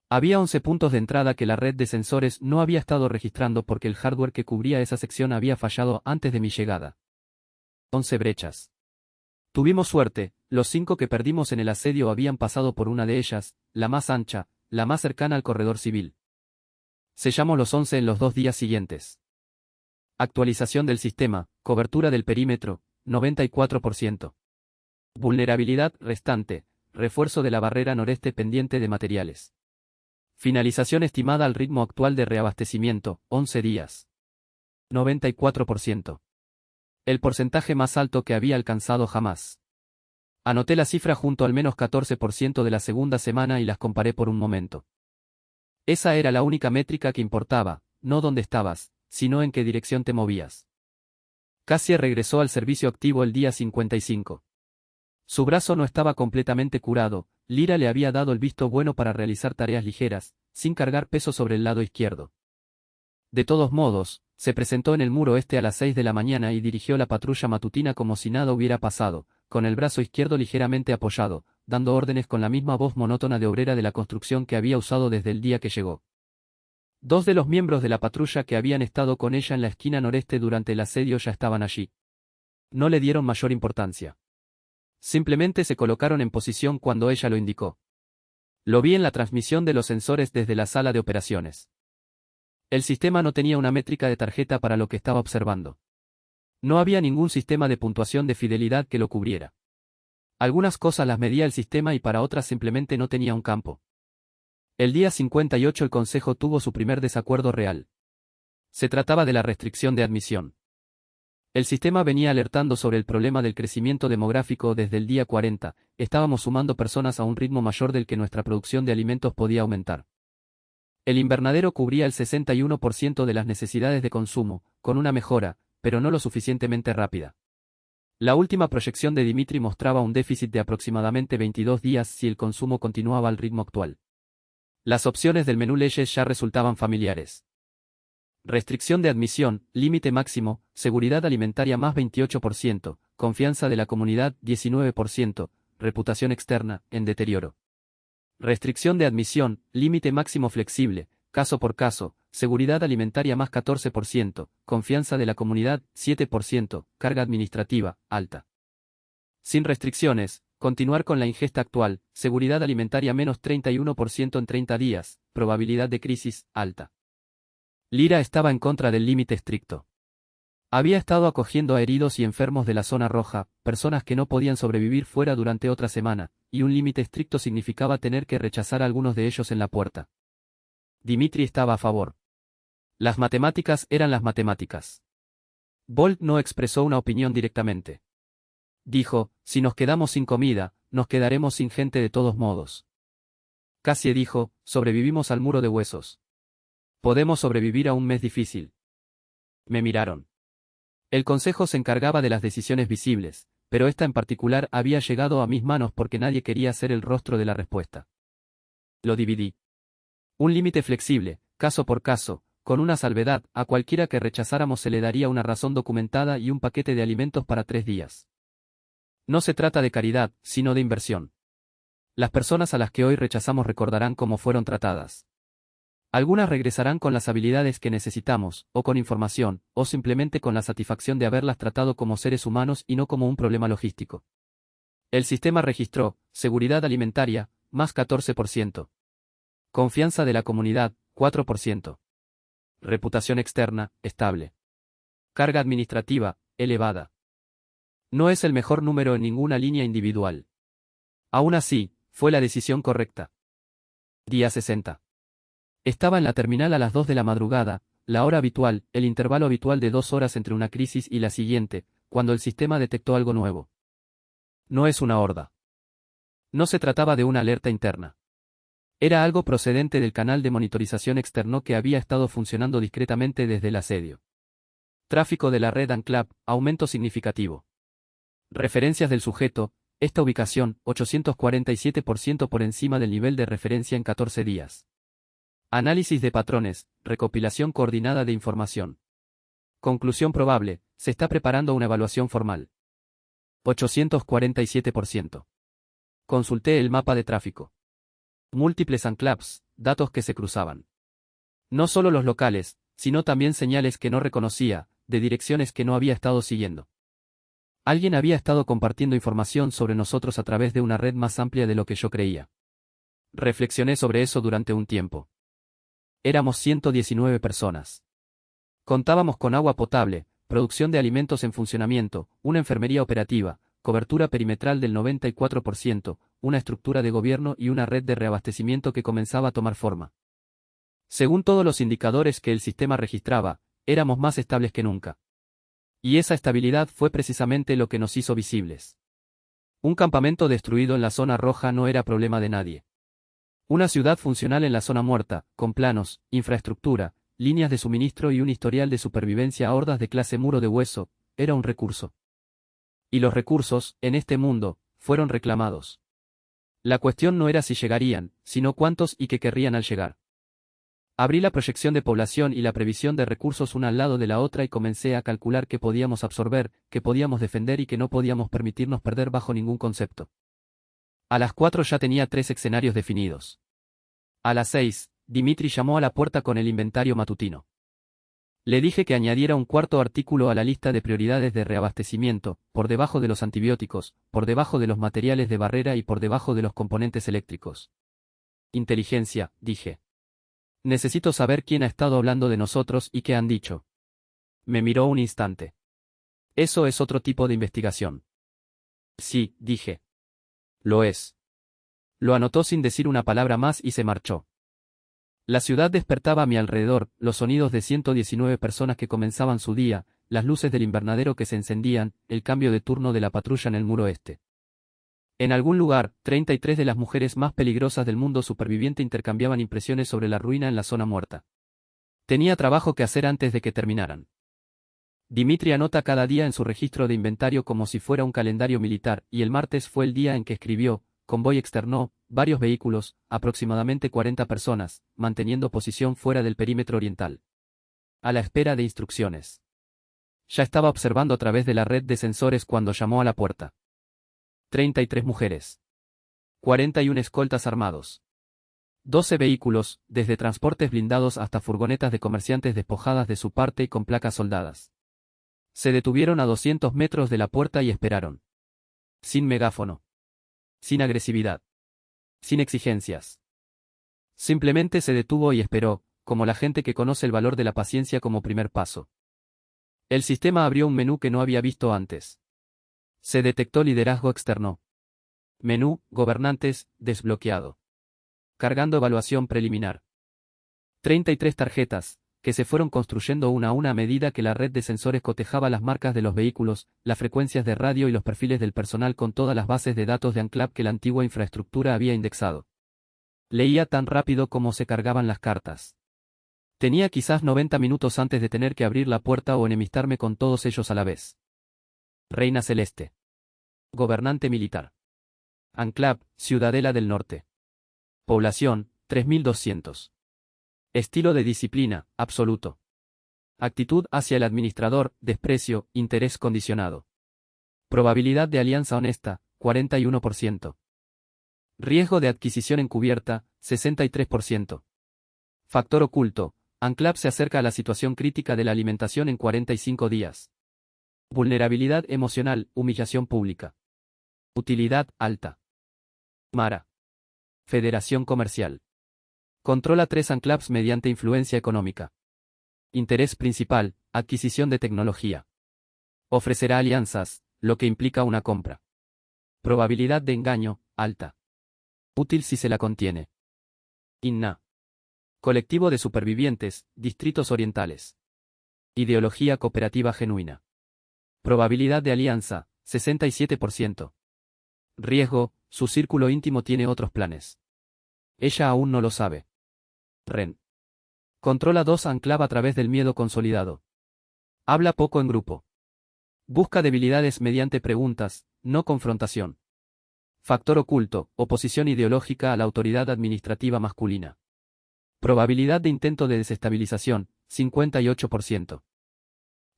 Había 11 puntos de entrada que la red de sensores no había estado registrando porque el hardware que cubría esa sección había fallado antes de mi llegada. 11 brechas. Tuvimos suerte, los 5 que perdimos en el asedio habían pasado por una de ellas, la más ancha, la más cercana al corredor civil. Sellamos los 11 en los 2 días siguientes. Actualización del sistema, cobertura del perímetro, 94%. Vulnerabilidad restante, refuerzo de la barrera noreste pendiente de materiales. Finalización estimada al ritmo actual de reabastecimiento, 11 días. 94%. El porcentaje más alto que había alcanzado jamás. Anoté la cifra junto al menos 14% de la segunda semana y las comparé por un momento. Esa era la única métrica que importaba, no dónde estabas, sino en qué dirección te movías. Cassie regresó al servicio activo el día 55. Su brazo no estaba completamente curado, Lyra le había dado el visto bueno para realizar tareas ligeras, sin cargar peso sobre el lado izquierdo. De todos modos, se presentó en el muro este a las 6 de la mañana y dirigió la patrulla matutina como si nada hubiera pasado, con el brazo izquierdo ligeramente apoyado, dando órdenes con la misma voz monótona de obrera de la construcción que había usado desde el día que llegó. Dos de los miembros de la patrulla que habían estado con ella en la esquina noreste durante el asedio ya estaban allí. No le dieron mayor importancia. Simplemente se colocaron en posición cuando ella lo indicó. Lo vi en la transmisión de los sensores desde la sala de operaciones. El sistema no tenía una métrica de tarjeta para lo que estaba observando. No había ningún sistema de puntuación de fidelidad que lo cubriera. Algunas cosas las medía el sistema y para otras simplemente no tenía un campo. El día 58 el Consejo tuvo su primer desacuerdo real. Se trataba de la restricción de admisión. El sistema venía alertando sobre el problema del crecimiento demográfico desde el día 40, estábamos sumando personas a un ritmo mayor del que nuestra producción de alimentos podía aumentar. El invernadero cubría el 61% de las necesidades de consumo, con una mejora, pero no lo suficientemente rápida. La última proyección de Dimitri mostraba un déficit de aproximadamente 22 días si el consumo continuaba al ritmo actual. Las opciones del menú leyes ya resultaban familiares. Restricción de admisión, límite máximo, seguridad alimentaria más 28%, confianza de la comunidad 19%, reputación externa, en deterioro. Restricción de admisión, límite máximo flexible, caso por caso, seguridad alimentaria más 14%, confianza de la comunidad 7%, carga administrativa, alta. Sin restricciones, continuar con la ingesta actual, seguridad alimentaria menos 31% en 30 días, probabilidad de crisis, alta. Lyra estaba en contra del límite estricto. Había estado acogiendo a heridos y enfermos de la zona roja, personas que no podían sobrevivir fuera durante otra semana, y un límite estricto significaba tener que rechazar a algunos de ellos en la puerta. Dimitri estaba a favor. Las matemáticas eran las matemáticas. Bolt no expresó una opinión directamente. Dijo, si nos quedamos sin comida, nos quedaremos sin gente de todos modos. Cassie dijo, sobrevivimos al muro de huesos. Podemos sobrevivir a un mes difícil. Me miraron. El consejo se encargaba de las decisiones visibles, pero esta en particular había llegado a mis manos porque nadie quería ser el rostro de la respuesta. Lo dividí. Un límite flexible, caso por caso, con una salvedad, a cualquiera que rechazáramos se le daría una razón documentada y un paquete de alimentos para 3 días. No se trata de caridad, sino de inversión. Las personas a las que hoy rechazamos recordarán cómo fueron tratadas. Algunas regresarán con las habilidades que necesitamos, o con información, o simplemente con la satisfacción de haberlas tratado como seres humanos y no como un problema logístico. El sistema registró, seguridad alimentaria, más 14%. Confianza de la comunidad, 4%. Reputación externa, estable. Carga administrativa, elevada. No es el mejor número en ninguna línea individual. Aún así, fue la decisión correcta. Día 60. Estaba en la terminal a las 2 de la madrugada, la hora habitual, el intervalo habitual de 2 horas entre una crisis y la siguiente, cuando el sistema detectó algo nuevo. No es una horda. No se trataba de una alerta interna. Era algo procedente del canal de monitorización externo que había estado funcionando discretamente desde el asedio. Tráfico de la red Anclap, aumento significativo. Referencias del sujeto, esta ubicación, 847% por encima del nivel de referencia en 14 días. Análisis de patrones, recopilación coordinada de información. Conclusión probable, se está preparando una evaluación formal. 847%. Consulté el mapa de tráfico. Múltiples anclaps, datos que se cruzaban. No solo los locales, sino también señales que no reconocía, de direcciones que no había estado siguiendo. Alguien había estado compartiendo información sobre nosotros a través de una red más amplia de lo que yo creía. Reflexioné sobre eso durante un tiempo. Éramos 119 personas. Contábamos con agua potable, producción de alimentos en funcionamiento, una enfermería operativa, cobertura perimetral del 94%, una estructura de gobierno y una red de reabastecimiento que comenzaba a tomar forma. Según todos los indicadores que el sistema registraba, éramos más estables que nunca. Y esa estabilidad fue precisamente lo que nos hizo visibles. Un campamento destruido en la zona roja no era problema de nadie. Una ciudad funcional en la zona muerta, con planos, infraestructura, líneas de suministro y un historial de supervivencia a hordas de clase muro de hueso, era un recurso. Y los recursos, en este mundo, fueron reclamados. La cuestión no era si llegarían, sino cuántos y qué querrían al llegar. Abrí la proyección de población y la previsión de recursos una al lado de la otra y comencé a calcular qué podíamos absorber, qué podíamos defender y qué no podíamos permitirnos perder bajo ningún concepto. A las 4 ya tenía 3 escenarios definidos. A las 6, Dimitri llamó a la puerta con el inventario matutino. Le dije que añadiera un cuarto artículo a la lista de prioridades de reabastecimiento, por debajo de los antibióticos, por debajo de los materiales de barrera y por debajo de los componentes eléctricos. Inteligencia, dije. Necesito saber quién ha estado hablando de nosotros y qué han dicho. Me miró un instante. Eso es otro tipo de investigación. Sí, dije. Lo es. Lo anotó sin decir una palabra más y se marchó. La ciudad despertaba a mi alrededor, los sonidos de 119 personas que comenzaban su día, las luces del invernadero que se encendían, el cambio de turno de la patrulla en el muro este. En algún lugar, 33 de las mujeres más peligrosas del mundo superviviente intercambiaban impresiones sobre la ruina en la zona muerta. Tenía trabajo que hacer antes de que terminaran. Dimitri anota cada día en su registro de inventario como si fuera un calendario militar, y el martes fue el día en que escribió: convoy externo, varios vehículos, aproximadamente 40 personas, manteniendo posición fuera del perímetro oriental. A la espera de instrucciones. Ya estaba observando a través de la red de sensores cuando llamó a la puerta. 33 mujeres. 41 escoltas armados. 12 vehículos, desde transportes blindados hasta furgonetas de comerciantes despojadas de su parte y con placas soldadas. Se detuvieron a 200 metros de la puerta y esperaron. Sin megáfono. Sin agresividad. Sin exigencias. Simplemente se detuvo y esperó, como la gente que conoce el valor de la paciencia como primer paso. El sistema abrió un menú que no había visto antes. Se detectó liderazgo externo. Menú, gobernantes, desbloqueado. Cargando evaluación preliminar. 33 tarjetas, que se fueron construyendo una a una a medida que la red de sensores cotejaba las marcas de los vehículos, las frecuencias de radio y los perfiles del personal con todas las bases de datos de Anclap que la antigua infraestructura había indexado. Leía tan rápido como se cargaban las cartas. Tenía quizás 90 minutos antes de tener que abrir la puerta o enemistarme con todos ellos a la vez. Reina Celeste. Gobernante militar. Anclap, Ciudadela del Norte. Población, 3200. Estilo de disciplina, absoluto. Actitud hacia el administrador, desprecio, interés condicionado. Probabilidad de alianza honesta, 41%. Riesgo de adquisición encubierta, 63%. Factor oculto, Anclap se acerca a la situación crítica de la alimentación en 45 días. Vulnerabilidad emocional, humillación pública. Utilidad, alta. Mara. Federación Comercial. Controla 3 Anclaps mediante influencia económica. Interés principal, adquisición de tecnología. Ofrecerá alianzas, lo que implica una compra. Probabilidad de engaño, alta. Útil si se la contiene. INNA. Colectivo de supervivientes, distritos orientales. Ideología cooperativa genuina. Probabilidad de alianza, 67%. Riesgo, su círculo íntimo tiene otros planes. Ella aún no lo sabe. Ren. Controla 2 Anclap a través del miedo consolidado. Habla poco en grupo. Busca debilidades mediante preguntas, no confrontación. Factor oculto, oposición ideológica a la autoridad administrativa masculina. Probabilidad de intento de desestabilización, 58%.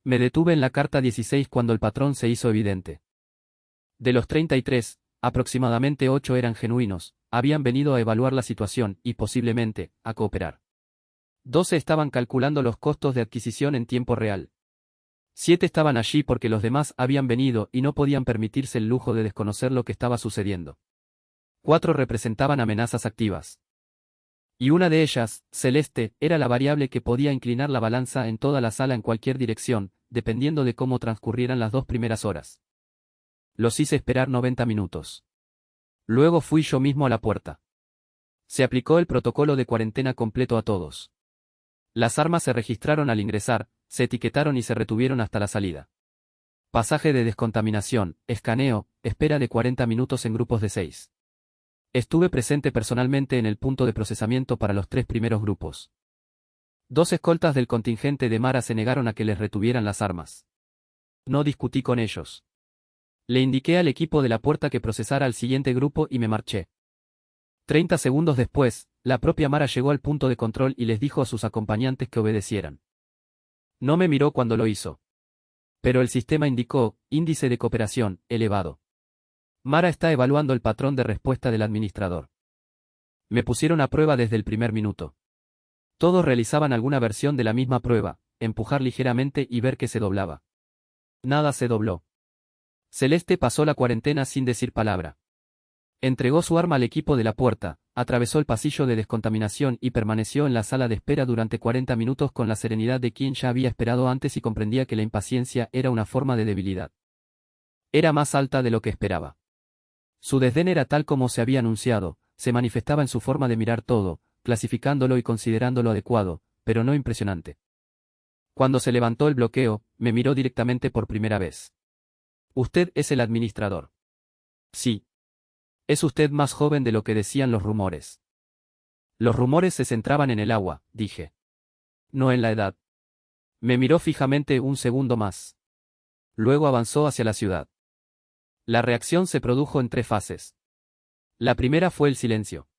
Me detuve en la carta 16 cuando el patrón se hizo evidente. De los 33, aproximadamente 8 eran genuinos, habían venido a evaluar la situación y, posiblemente, a cooperar. 12 estaban calculando los costos de adquisición en tiempo real. 7 estaban allí porque los demás habían venido y no podían permitirse el lujo de desconocer lo que estaba sucediendo. 4 representaban amenazas activas. Y una de ellas, Celeste, era la variable que podía inclinar la balanza en toda la sala en cualquier dirección, dependiendo de cómo transcurrieran las 2 primeras horas. Los hice esperar 90 minutos. Luego fui yo mismo a la puerta. Se aplicó el protocolo de cuarentena completo a todos. Las armas se registraron al ingresar, se etiquetaron y se retuvieron hasta la salida. Pasaje de descontaminación, escaneo, espera de 40 minutos en grupos de 6. Estuve presente personalmente en el punto de procesamiento para los 3 primeros grupos. 2 escoltas del contingente de Mara se negaron a que les retuvieran las armas. No discutí con ellos. Le indiqué al equipo de la puerta que procesara al siguiente grupo y me marché. 30 segundos después, la propia Mara llegó al punto de control y les dijo a sus acompañantes que obedecieran. No me miró cuando lo hizo. Pero el sistema indicó, índice de cooperación, elevado. Mara está evaluando el patrón de respuesta del administrador. Me pusieron a prueba desde el primer minuto. Todos realizaban alguna versión de la misma prueba, empujar ligeramente y ver que se doblaba. Nada se dobló. Celeste pasó la cuarentena sin decir palabra. Entregó su arma al equipo de la puerta, atravesó el pasillo de descontaminación y permaneció en la sala de espera durante 40 minutos con la serenidad de quien ya había esperado antes y comprendía que la impaciencia era una forma de debilidad. Era más alta de lo que esperaba. Su desdén era tal como se había anunciado, se manifestaba en su forma de mirar todo, clasificándolo y considerándolo adecuado, pero no impresionante. Cuando se levantó el bloqueo, me miró directamente por primera vez. Usted es el administrador. Sí. Es usted más joven de lo que decían los rumores. Los rumores se centraban en el agua, dije. No en la edad. Me miró fijamente un segundo más. Luego avanzó hacia la ciudad. La reacción se produjo en 3 fases. La primera fue el silencio.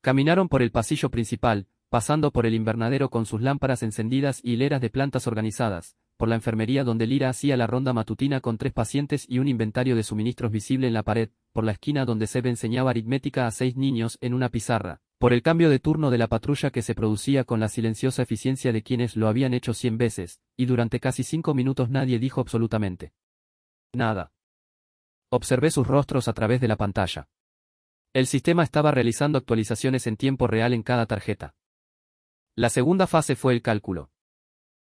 Caminaron por el pasillo principal, pasando por el invernadero con sus lámparas encendidas y hileras de plantas organizadas, por la enfermería donde Lyra hacía la ronda matutina con 3 pacientes y un inventario de suministros visible en la pared, por la esquina donde Seb enseñaba aritmética a 6 niños en una pizarra, por el cambio de turno de la patrulla que se producía con la silenciosa eficiencia de quienes lo habían hecho 100 veces, y durante casi 5 minutos nadie dijo absolutamente nada. Observé sus rostros a través de la pantalla. El sistema estaba realizando actualizaciones en tiempo real en cada tarjeta. La segunda fase fue el cálculo.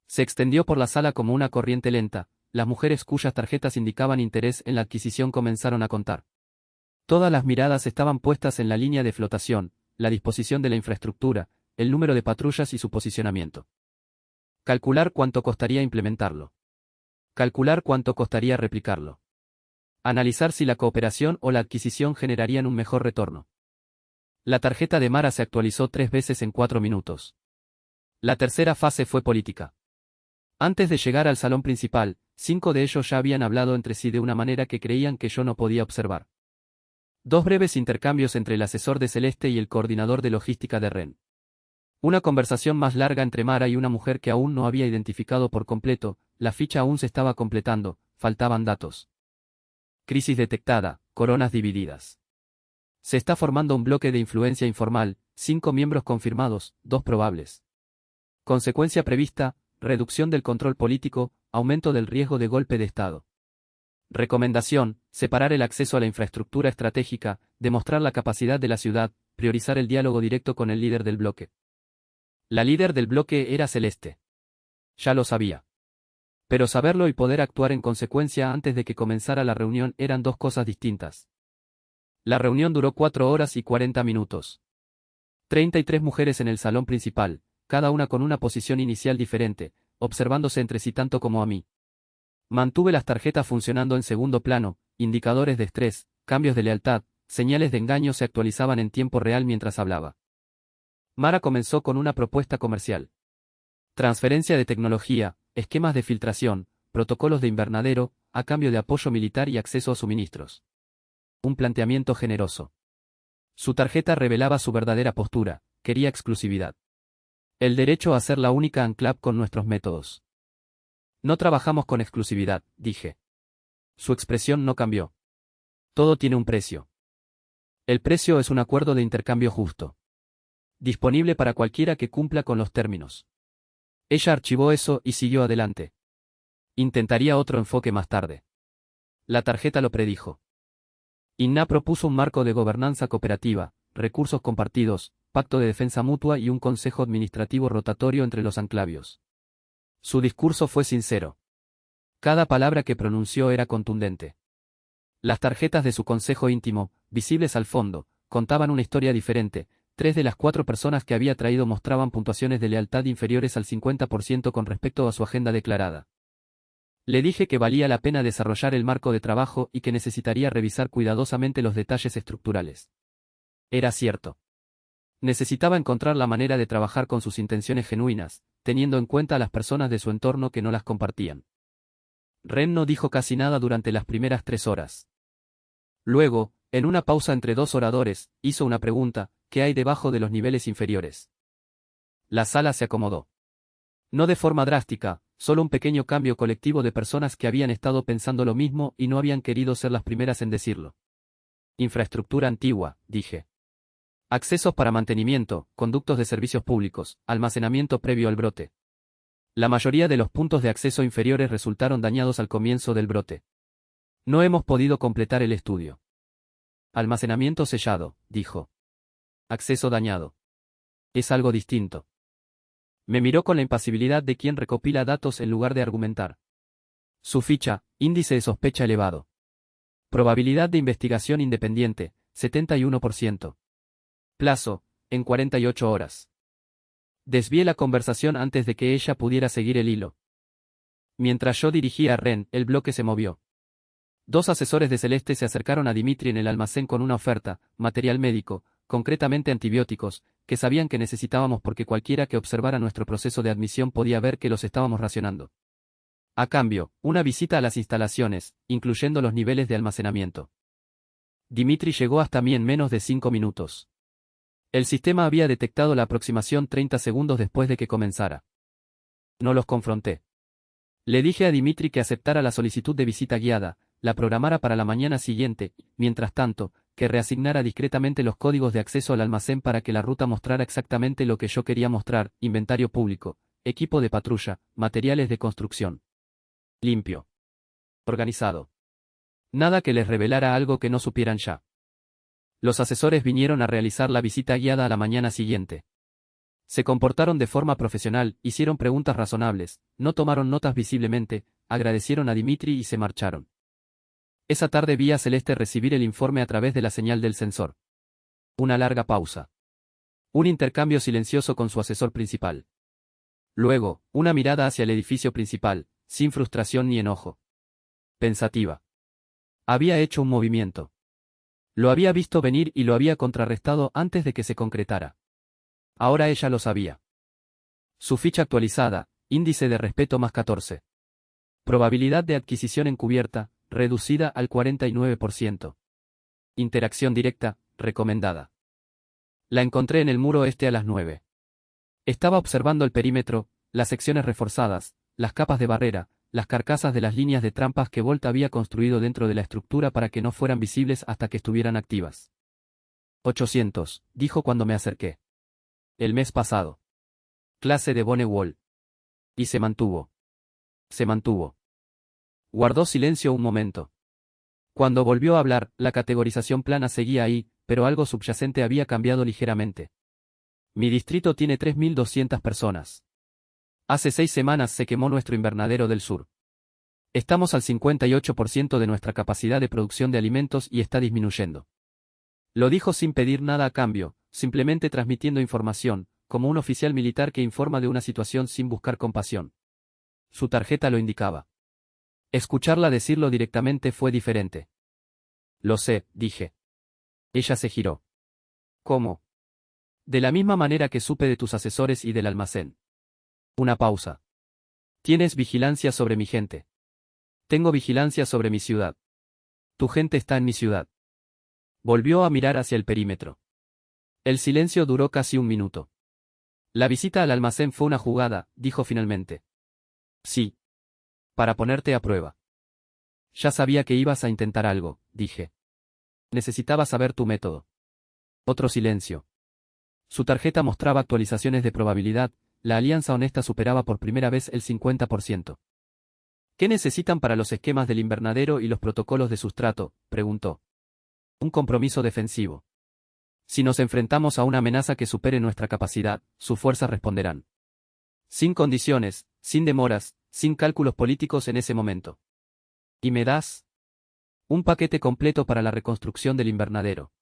Se extendió por la sala como una corriente lenta, las mujeres cuyas tarjetas indicaban interés en la adquisición comenzaron a contar. Todas las miradas estaban puestas en la línea de flotación, la disposición de la infraestructura, el número de patrullas y su posicionamiento. Calcular cuánto costaría implementarlo. Calcular cuánto costaría replicarlo. Analizar si la cooperación o la adquisición generarían un mejor retorno. La tarjeta de Mara se actualizó 3 veces en 4 minutos. La tercera fase fue política. Antes de llegar al salón principal, 5 de ellos ya habían hablado entre sí de una manera que creían que yo no podía observar. 2 breves intercambios entre el asesor de Celeste y el coordinador de logística de Ren. Una conversación más larga entre Mara y una mujer que aún no había identificado por completo, la ficha aún se estaba completando, faltaban datos. Crisis detectada, coronas divididas. Se está formando un bloque de influencia informal, 5 miembros confirmados, 2 probables. Consecuencia prevista, reducción del control político, aumento del riesgo de golpe de Estado. Recomendación, separar el acceso a la infraestructura estratégica, demostrar la capacidad de la ciudad, priorizar el diálogo directo con el líder del bloque. La líder del bloque era Celeste. Ya lo sabía. Pero saberlo y poder actuar en consecuencia antes de que comenzara la reunión eran 2 cosas distintas. La reunión duró 4 horas y 40 minutos. 33 mujeres en el salón principal, cada una con una posición inicial diferente, observándose entre sí tanto como a mí. Mantuve las tarjetas funcionando en segundo plano, indicadores de estrés, cambios de lealtad, señales de engaño se actualizaban en tiempo real mientras hablaba. Mara comenzó con una propuesta comercial. Transferencia de tecnología, esquemas de filtración, protocolos de invernadero, a cambio de apoyo militar y acceso a suministros. Un planteamiento generoso. Su tarjeta revelaba su verdadera postura, quería exclusividad. El derecho a ser la única ANCLAP con nuestros métodos. No trabajamos con exclusividad, dije. Su expresión no cambió. Todo tiene un precio. El precio es un acuerdo de intercambio justo. Disponible para cualquiera que cumpla con los términos. Ella archivó eso y siguió adelante. Intentaría otro enfoque más tarde. La tarjeta lo predijo. INNA propuso un marco de gobernanza cooperativa, recursos compartidos, pacto de defensa mutua y un consejo administrativo rotatorio entre los anclavios. Su discurso fue sincero. Cada palabra que pronunció era contundente. Las tarjetas de su consejo íntimo, visibles al fondo, contaban una historia diferente. 3 de las 4 personas que había traído mostraban puntuaciones de lealtad inferiores al 50% con respecto a su agenda declarada. Le dije que valía la pena desarrollar el marco de trabajo y que necesitaría revisar cuidadosamente los detalles estructurales. Era cierto. Necesitaba encontrar la manera de trabajar con sus intenciones genuinas, teniendo en cuenta a las personas de su entorno que no las compartían. Ren no dijo casi nada durante las primeras 3 horas. Luego, En una pausa entre dos oradores, hizo una pregunta: ¿qué hay debajo de los niveles inferiores? La sala se acomodó. No de forma drástica, solo un pequeño cambio colectivo de personas que habían estado pensando lo mismo y no habían querido ser las primeras en decirlo. Infraestructura antigua, dije. Accesos para mantenimiento, conductos de servicios públicos, almacenamiento previo al brote. La mayoría de los puntos de acceso inferiores resultaron dañados al comienzo del brote. No hemos podido completar el estudio. Almacenamiento sellado, dijo. Acceso dañado. Es algo distinto. Me miró con la impasibilidad de quien recopila datos en lugar de argumentar. Su ficha: índice de sospecha elevado. Probabilidad de investigación independiente: 71%. Plazo: en 48 horas. Desvié la conversación antes de que ella pudiera seguir el hilo. Mientras yo dirigía a Ren, el bloque se movió. Dos asesores de Celeste se acercaron a Dimitri en el almacén con una oferta: material médico, concretamente antibióticos, que sabían que necesitábamos porque cualquiera que observara nuestro proceso de admisión podía ver que los estábamos racionando. A cambio, una visita a las instalaciones, incluyendo los niveles de almacenamiento. Dimitri llegó hasta mí en menos de 5 minutos. El sistema había detectado la aproximación 30 segundos después de que comenzara. No los confronté. Le dije a Dimitri que aceptara la solicitud de visita guiada, la programara para la mañana siguiente, mientras tanto, que reasignara discretamente los códigos de acceso al almacén para que la ruta mostrara exactamente lo que yo quería mostrar: inventario público, equipo de patrulla, materiales de construcción. Limpio. Organizado. Nada que les revelara algo que no supieran ya. Los asesores vinieron a realizar la visita guiada a la mañana siguiente. Se comportaron de forma profesional, hicieron preguntas razonables, no tomaron notas visiblemente, agradecieron a Dimitri y se marcharon. Esa tarde vi a Celeste recibir el informe a través de la señal del sensor. Una larga pausa. Un intercambio silencioso con su asesor principal. Luego, una mirada hacia el edificio principal, sin frustración ni enojo. Pensativa. Había hecho un movimiento. Lo había visto venir y lo había contrarrestado antes de que se concretara. Ahora ella lo sabía. Su ficha actualizada: índice de respeto más 14. Probabilidad de adquisición encubierta, reducida al 49%. Interacción directa, recomendada. La encontré en el muro este a las 9. Estaba observando el perímetro, las secciones reforzadas, las capas de barrera, las carcasas de las líneas de trampas que Volt había construido dentro de la estructura para que no fueran visibles hasta que estuvieran activas. 800, dijo cuando me acerqué. El mes pasado. Clase de Bonewall. Y se mantuvo. Se mantuvo. Guardó silencio un momento. Cuando volvió a hablar, la categorización plana seguía ahí, pero algo subyacente había cambiado ligeramente. Mi distrito tiene 3.200 personas. Hace 6 semanas se quemó nuestro invernadero del sur. Estamos al 58% de nuestra capacidad de producción de alimentos y está disminuyendo. Lo dijo sin pedir nada a cambio, simplemente transmitiendo información, como un oficial militar que informa de una situación sin buscar compasión. Su tarjeta lo indicaba. Escucharla decirlo directamente fue diferente. Lo sé, dije. Ella se giró. ¿Cómo? De la misma manera que supe de tus asesores y del almacén. Una pausa. Tienes vigilancia sobre mi gente. Tengo vigilancia sobre mi ciudad. Tu gente está en mi ciudad. Volvió a mirar hacia el perímetro. El silencio duró casi un minuto. La visita al almacén fue una jugada, dijo finalmente. Sí. Para ponerte a prueba. Ya sabía que ibas a intentar algo, dije. Necesitaba saber tu método. Otro silencio. Su tarjeta mostraba actualizaciones de probabilidad. La alianza honesta superaba por primera vez el 50%. ¿Qué necesitan para los esquemas del invernadero y los protocolos de sustrato?, preguntó. Un compromiso defensivo. Si nos enfrentamos a una amenaza que supere nuestra capacidad, sus fuerzas responderán. Sin condiciones, sin demoras, sin cálculos políticos en ese momento. ¿Y me das? Un paquete completo para la reconstrucción del invernadero.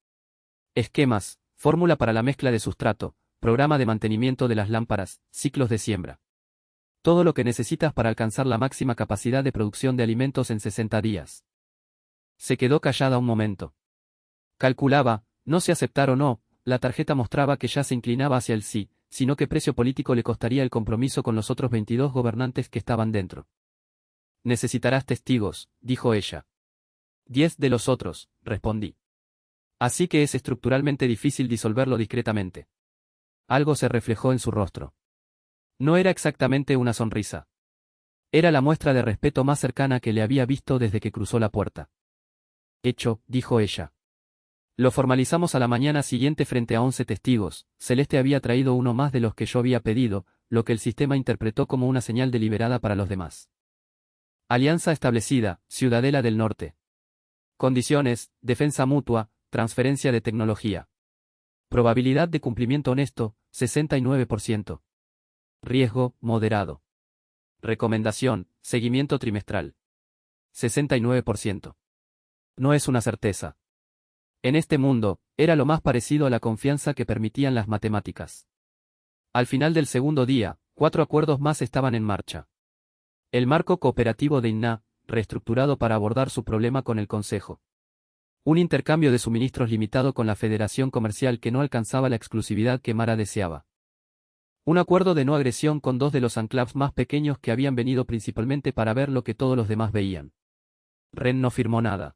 Esquemas, fórmula para la mezcla de sustrato, programa de mantenimiento de las lámparas, ciclos de siembra. Todo lo que necesitas para alcanzar la máxima capacidad de producción de alimentos en 60 días. Se quedó callada un momento. Calculaba, no sé aceptar o no, la tarjeta mostraba que ya se inclinaba hacia el sí, sino qué precio político le costaría el compromiso con los otros 22 gobernantes que estaban dentro. Necesitarás testigos, dijo ella. 10 de los otros, respondí. Así que es estructuralmente difícil disolverlo discretamente. Algo se reflejó en su rostro. No era exactamente una sonrisa. Era la muestra de respeto más cercana que le había visto desde que cruzó la puerta. Hecho, dijo ella. Lo formalizamos a la mañana siguiente frente a 11 testigos. Celeste había traído uno más de los que yo había pedido, lo que el sistema interpretó como una señal deliberada para los demás. Alianza establecida, Ciudadela del Norte. Condiciones, defensa mutua, transferencia de tecnología. Probabilidad de cumplimiento honesto, 69%. Riesgo, moderado. Recomendación, seguimiento trimestral. 69%. No es una certeza. En este mundo, era lo más parecido a la confianza que permitían las matemáticas. Al final del segundo día, 4 acuerdos más estaban en marcha. El marco cooperativo de INNA, reestructurado para abordar su problema con el Consejo. Un intercambio de suministros limitado con la Federación Comercial que no alcanzaba la exclusividad que Mara deseaba. Un acuerdo de no agresión con 2 de los enclaves más pequeños que habían venido principalmente para ver lo que todos los demás veían. Ren no firmó nada.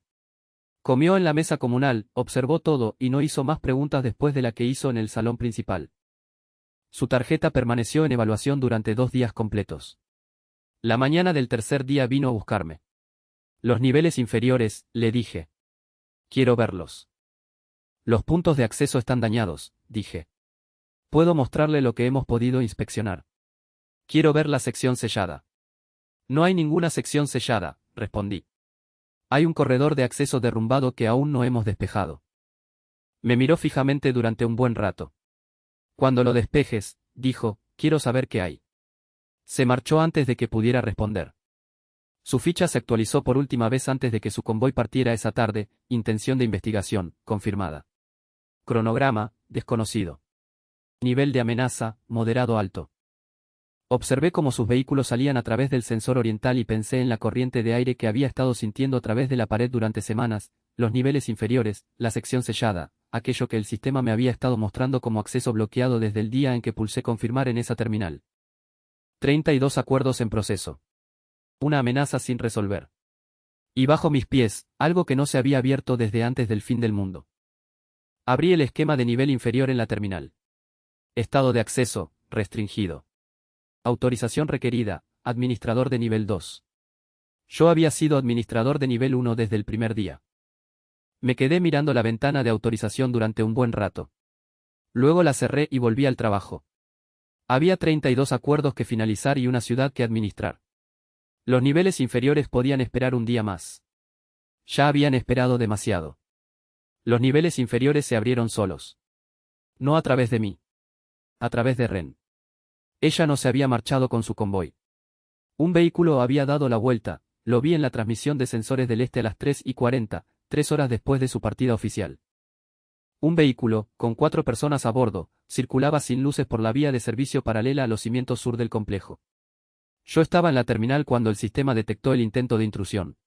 Comió en la mesa comunal, observó todo y no hizo más preguntas después de la que hizo en el salón principal. Su tarjeta permaneció en evaluación durante 2 días completos. La mañana del tercer día vino a buscarme. Los niveles inferiores, le dije. Quiero verlos. Los puntos de acceso están dañados, dije. Puedo mostrarle lo que hemos podido inspeccionar. Quiero ver la sección sellada. No hay ninguna sección sellada, respondí. Hay un corredor de acceso derrumbado que aún no hemos despejado. Me miró fijamente durante un buen rato. Cuando lo despejes, dijo, quiero saber qué hay. Se marchó antes de que pudiera responder. Su ficha se actualizó por última vez antes de que su convoy partiera esa tarde, intención de investigación, confirmada. Cronograma, desconocido. Nivel de amenaza, moderado alto. Observé cómo sus vehículos salían a través del sensor oriental y pensé en la corriente de aire que había estado sintiendo a través de la pared durante semanas, los niveles inferiores, la sección sellada, aquello que el sistema me había estado mostrando como acceso bloqueado desde el día en que pulsé confirmar en esa terminal. 32 acuerdos en proceso. Una amenaza sin resolver. Y bajo mis pies, algo que no se había abierto desde antes del fin del mundo. Abrí el esquema de nivel inferior en la terminal. Estado de acceso, restringido. Autorización requerida, administrador de nivel 2. Yo había sido administrador de nivel 1 desde el primer día. Me quedé mirando la ventana de autorización durante un buen rato. Luego la cerré y volví al trabajo. Había 32 acuerdos que finalizar y una ciudad que administrar. Los niveles inferiores podían esperar un día más. Ya habían esperado demasiado. Los niveles inferiores se abrieron solos. No a través de mí. A través de Ren. Ella no se había marchado con su convoy. Un vehículo había dado la vuelta, lo vi en la transmisión de sensores del este a las 3:40, 3 horas después de su partida oficial. Un vehículo, con 4 personas a bordo, circulaba sin luces por la vía de servicio paralela a los cimientos sur del complejo. Yo estaba en la terminal cuando el sistema detectó el intento de intrusión.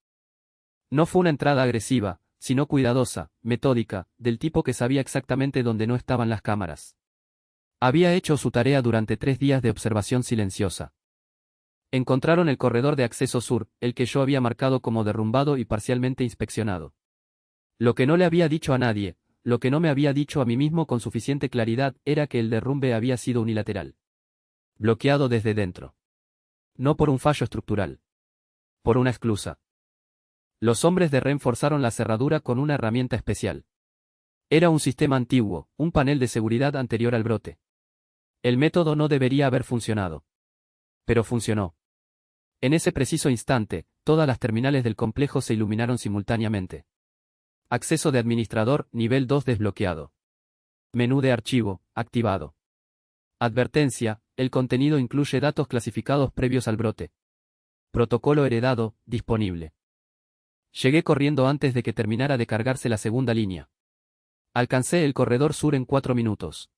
No fue una entrada agresiva, sino cuidadosa, metódica, del tipo que sabía exactamente dónde no estaban las cámaras. Había hecho su tarea durante 3 días de observación silenciosa. Encontraron el corredor de acceso sur, el que yo había marcado como derrumbado y parcialmente inspeccionado. Lo que no le había dicho a nadie, lo que no me había dicho a mí mismo con suficiente claridad, era que el derrumbe había sido unilateral. Bloqueado desde dentro. No por un fallo estructural. Por una esclusa. Los hombres de Ren forzaron la cerradura con una herramienta especial. Era un sistema antiguo, un panel de seguridad anterior al brote. El método no debería haber funcionado. Pero funcionó. En ese preciso instante, todas las terminales del complejo se iluminaron simultáneamente. Acceso de administrador, nivel 2 desbloqueado. Menú de archivo, activado. Advertencia, el contenido incluye datos clasificados previos al brote. Protocolo heredado, disponible. Llegué corriendo antes de que terminara de cargarse la segunda línea. Alcancé el corredor sur en 4 minutos.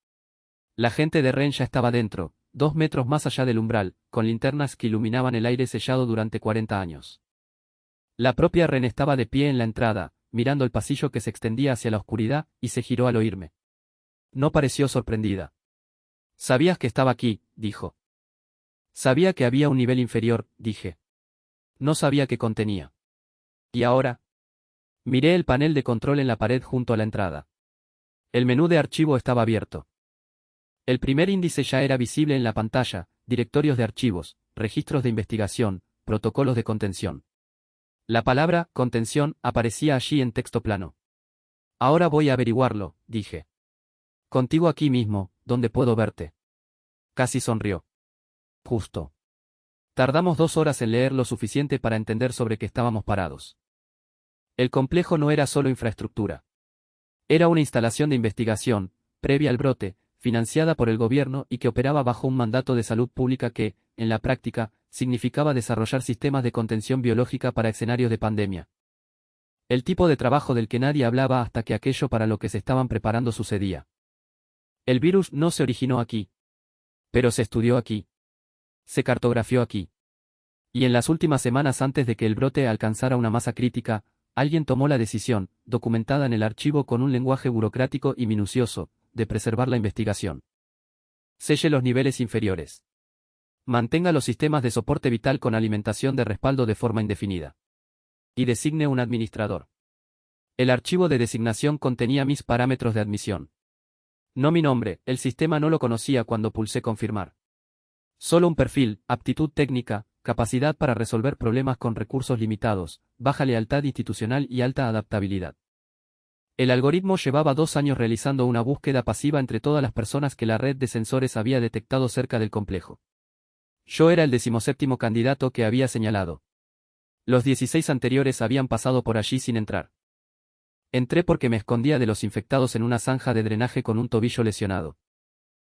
La gente de Ren ya estaba dentro, 2 metros más allá del umbral, con linternas que iluminaban el aire sellado durante 40 años. La propia Ren estaba de pie en la entrada, mirando el pasillo que se extendía hacia la oscuridad, y se giró al oírme. No pareció sorprendida. «Sabías que estaba aquí», dijo. «Sabía que había un nivel inferior», dije. No sabía qué contenía. «¿Y ahora?» Miré el panel de control en la pared junto a la entrada. El menú de archivo estaba abierto. El primer índice ya era visible en la pantalla: directorios de archivos, registros de investigación, protocolos de contención. La palabra contención aparecía allí en texto plano. Ahora voy a averiguarlo, dije. Contigo aquí mismo, donde puedo verte. Casi sonrió. Justo. Tardamos 2 horas en leer lo suficiente para entender sobre qué estábamos parados. El complejo no era solo infraestructura. Era una instalación de investigación, previa al brote, financiada por el gobierno y que operaba bajo un mandato de salud pública que, en la práctica, significaba desarrollar sistemas de contención biológica para escenarios de pandemia. El tipo de trabajo del que nadie hablaba hasta que aquello para lo que se estaban preparando sucedía. El virus no se originó aquí. Pero se estudió aquí. Se cartografió aquí. Y en las últimas semanas antes de que el brote alcanzara una masa crítica, alguien tomó la decisión, documentada en el archivo con un lenguaje burocrático y minucioso, de preservar la investigación. Selle los niveles inferiores. Mantenga los sistemas de soporte vital con alimentación de respaldo de forma indefinida. Y designe un administrador. El archivo de designación contenía mis parámetros de admisión. No mi nombre, el sistema no lo conocía cuando pulsé confirmar. Solo un perfil: aptitud técnica, capacidad para resolver problemas con recursos limitados, baja lealtad institucional y alta adaptabilidad. El algoritmo llevaba 2 años realizando una búsqueda pasiva entre todas las personas que la red de sensores había detectado cerca del complejo. Yo era el 17º candidato que había señalado. Los 16 anteriores habían pasado por allí sin entrar. Entré porque me escondía de los infectados en una zanja de drenaje con un tobillo lesionado.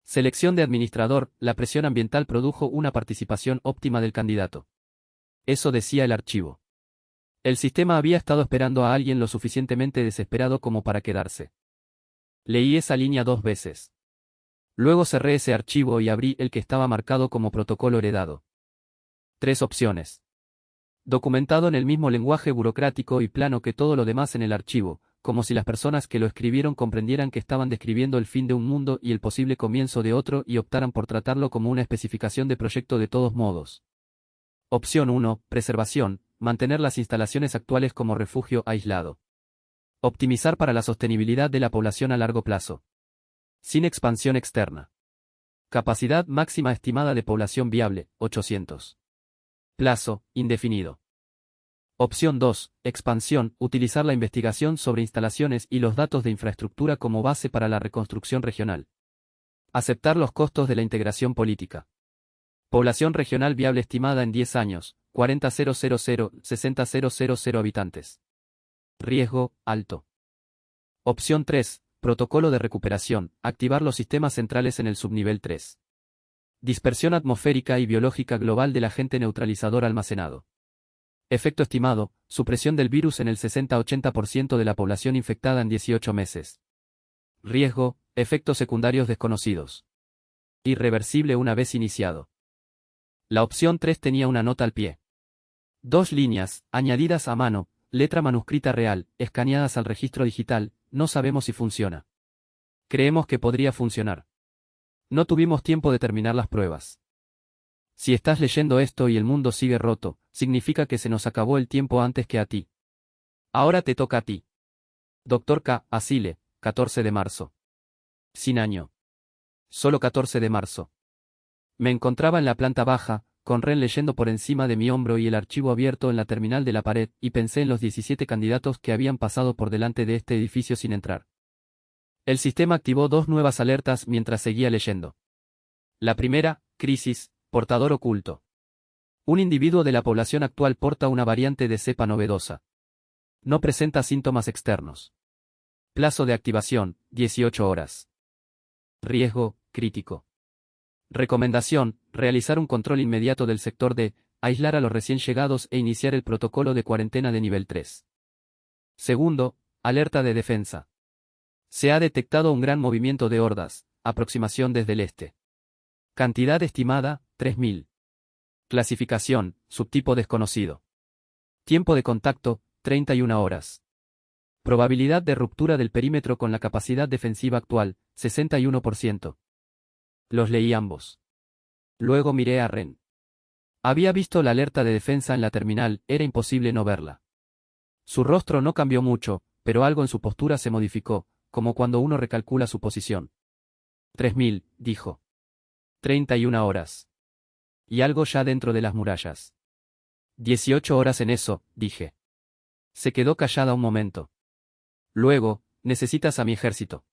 Selección de administrador: la presión ambiental produjo una participación óptima del candidato. Eso decía el archivo. El sistema había estado esperando a alguien lo suficientemente desesperado como para quedarse. Leí esa línea 2 veces. Luego cerré ese archivo y abrí el que estaba marcado como protocolo heredado. 3 opciones. Documentado en el mismo lenguaje burocrático y plano que todo lo demás en el archivo, como si las personas que lo escribieron comprendieran que estaban describiendo el fin de un mundo y el posible comienzo de otro y optaran por tratarlo como una especificación de proyecto de todos modos. Opción 1, preservación: mantener las instalaciones actuales como refugio aislado. Optimizar para la sostenibilidad de la población a largo plazo. Sin expansión externa. Capacidad máxima estimada de población viable: 800. Plazo: indefinido. Opción 2, expansión: utilizar la investigación sobre instalaciones y los datos de infraestructura como base para la reconstrucción regional. Aceptar los costos de la integración política. Población regional viable estimada en 10 años, 40.000, 60.000 habitantes. Riesgo: alto. Opción 3, protocolo de recuperación: activar los sistemas centrales en el subnivel 3. Dispersión atmosférica y biológica global del agente neutralizador almacenado. Efecto estimado: supresión del virus en el 60-80% de la población infectada en 18 meses. Riesgo: efectos secundarios desconocidos. Irreversible una vez iniciado. La opción 3 tenía una nota al pie. 2 líneas, añadidas a mano, letra manuscrita real, escaneadas al registro digital: no sabemos si funciona. Creemos que podría funcionar. No tuvimos tiempo de terminar las pruebas. Si estás leyendo esto y el mundo sigue roto, significa que se nos acabó el tiempo antes que a ti. Ahora te toca a ti. Dr. K. Asile, 14 de marzo. Sin año. Solo 14 de marzo. Me encontraba en la planta baja, con Ren leyendo por encima de mi hombro y el archivo abierto en la terminal de la pared, y pensé en los 17 candidatos que habían pasado por delante de este edificio sin entrar. El sistema activó 2 nuevas alertas mientras seguía leyendo. La primera: crisis, portador oculto. Un individuo de la población actual porta una variante de cepa novedosa. No presenta síntomas externos. Plazo de activación: 18 horas. Riesgo: crítico. Recomendación: realizar un control inmediato del sector D, aislar a los recién llegados e iniciar el protocolo de cuarentena de nivel 3. Segundo, alerta de defensa. Se ha detectado un gran movimiento de hordas, aproximación desde el este. Cantidad estimada: 3000. Clasificación: subtipo desconocido. Tiempo de contacto: 31 horas. Probabilidad de ruptura del perímetro con la capacidad defensiva actual: 61%. Los leí ambos. Luego miré a Ren. Había visto la alerta de defensa en la terminal, era imposible no verla. Su rostro no cambió mucho, pero algo en su postura se modificó, como cuando uno recalcula su posición. 3000, dijo. 31 horas. Y algo ya dentro de las murallas. 18 horas en eso, dije. Se quedó callada un momento. Luego, necesitas a mi ejército.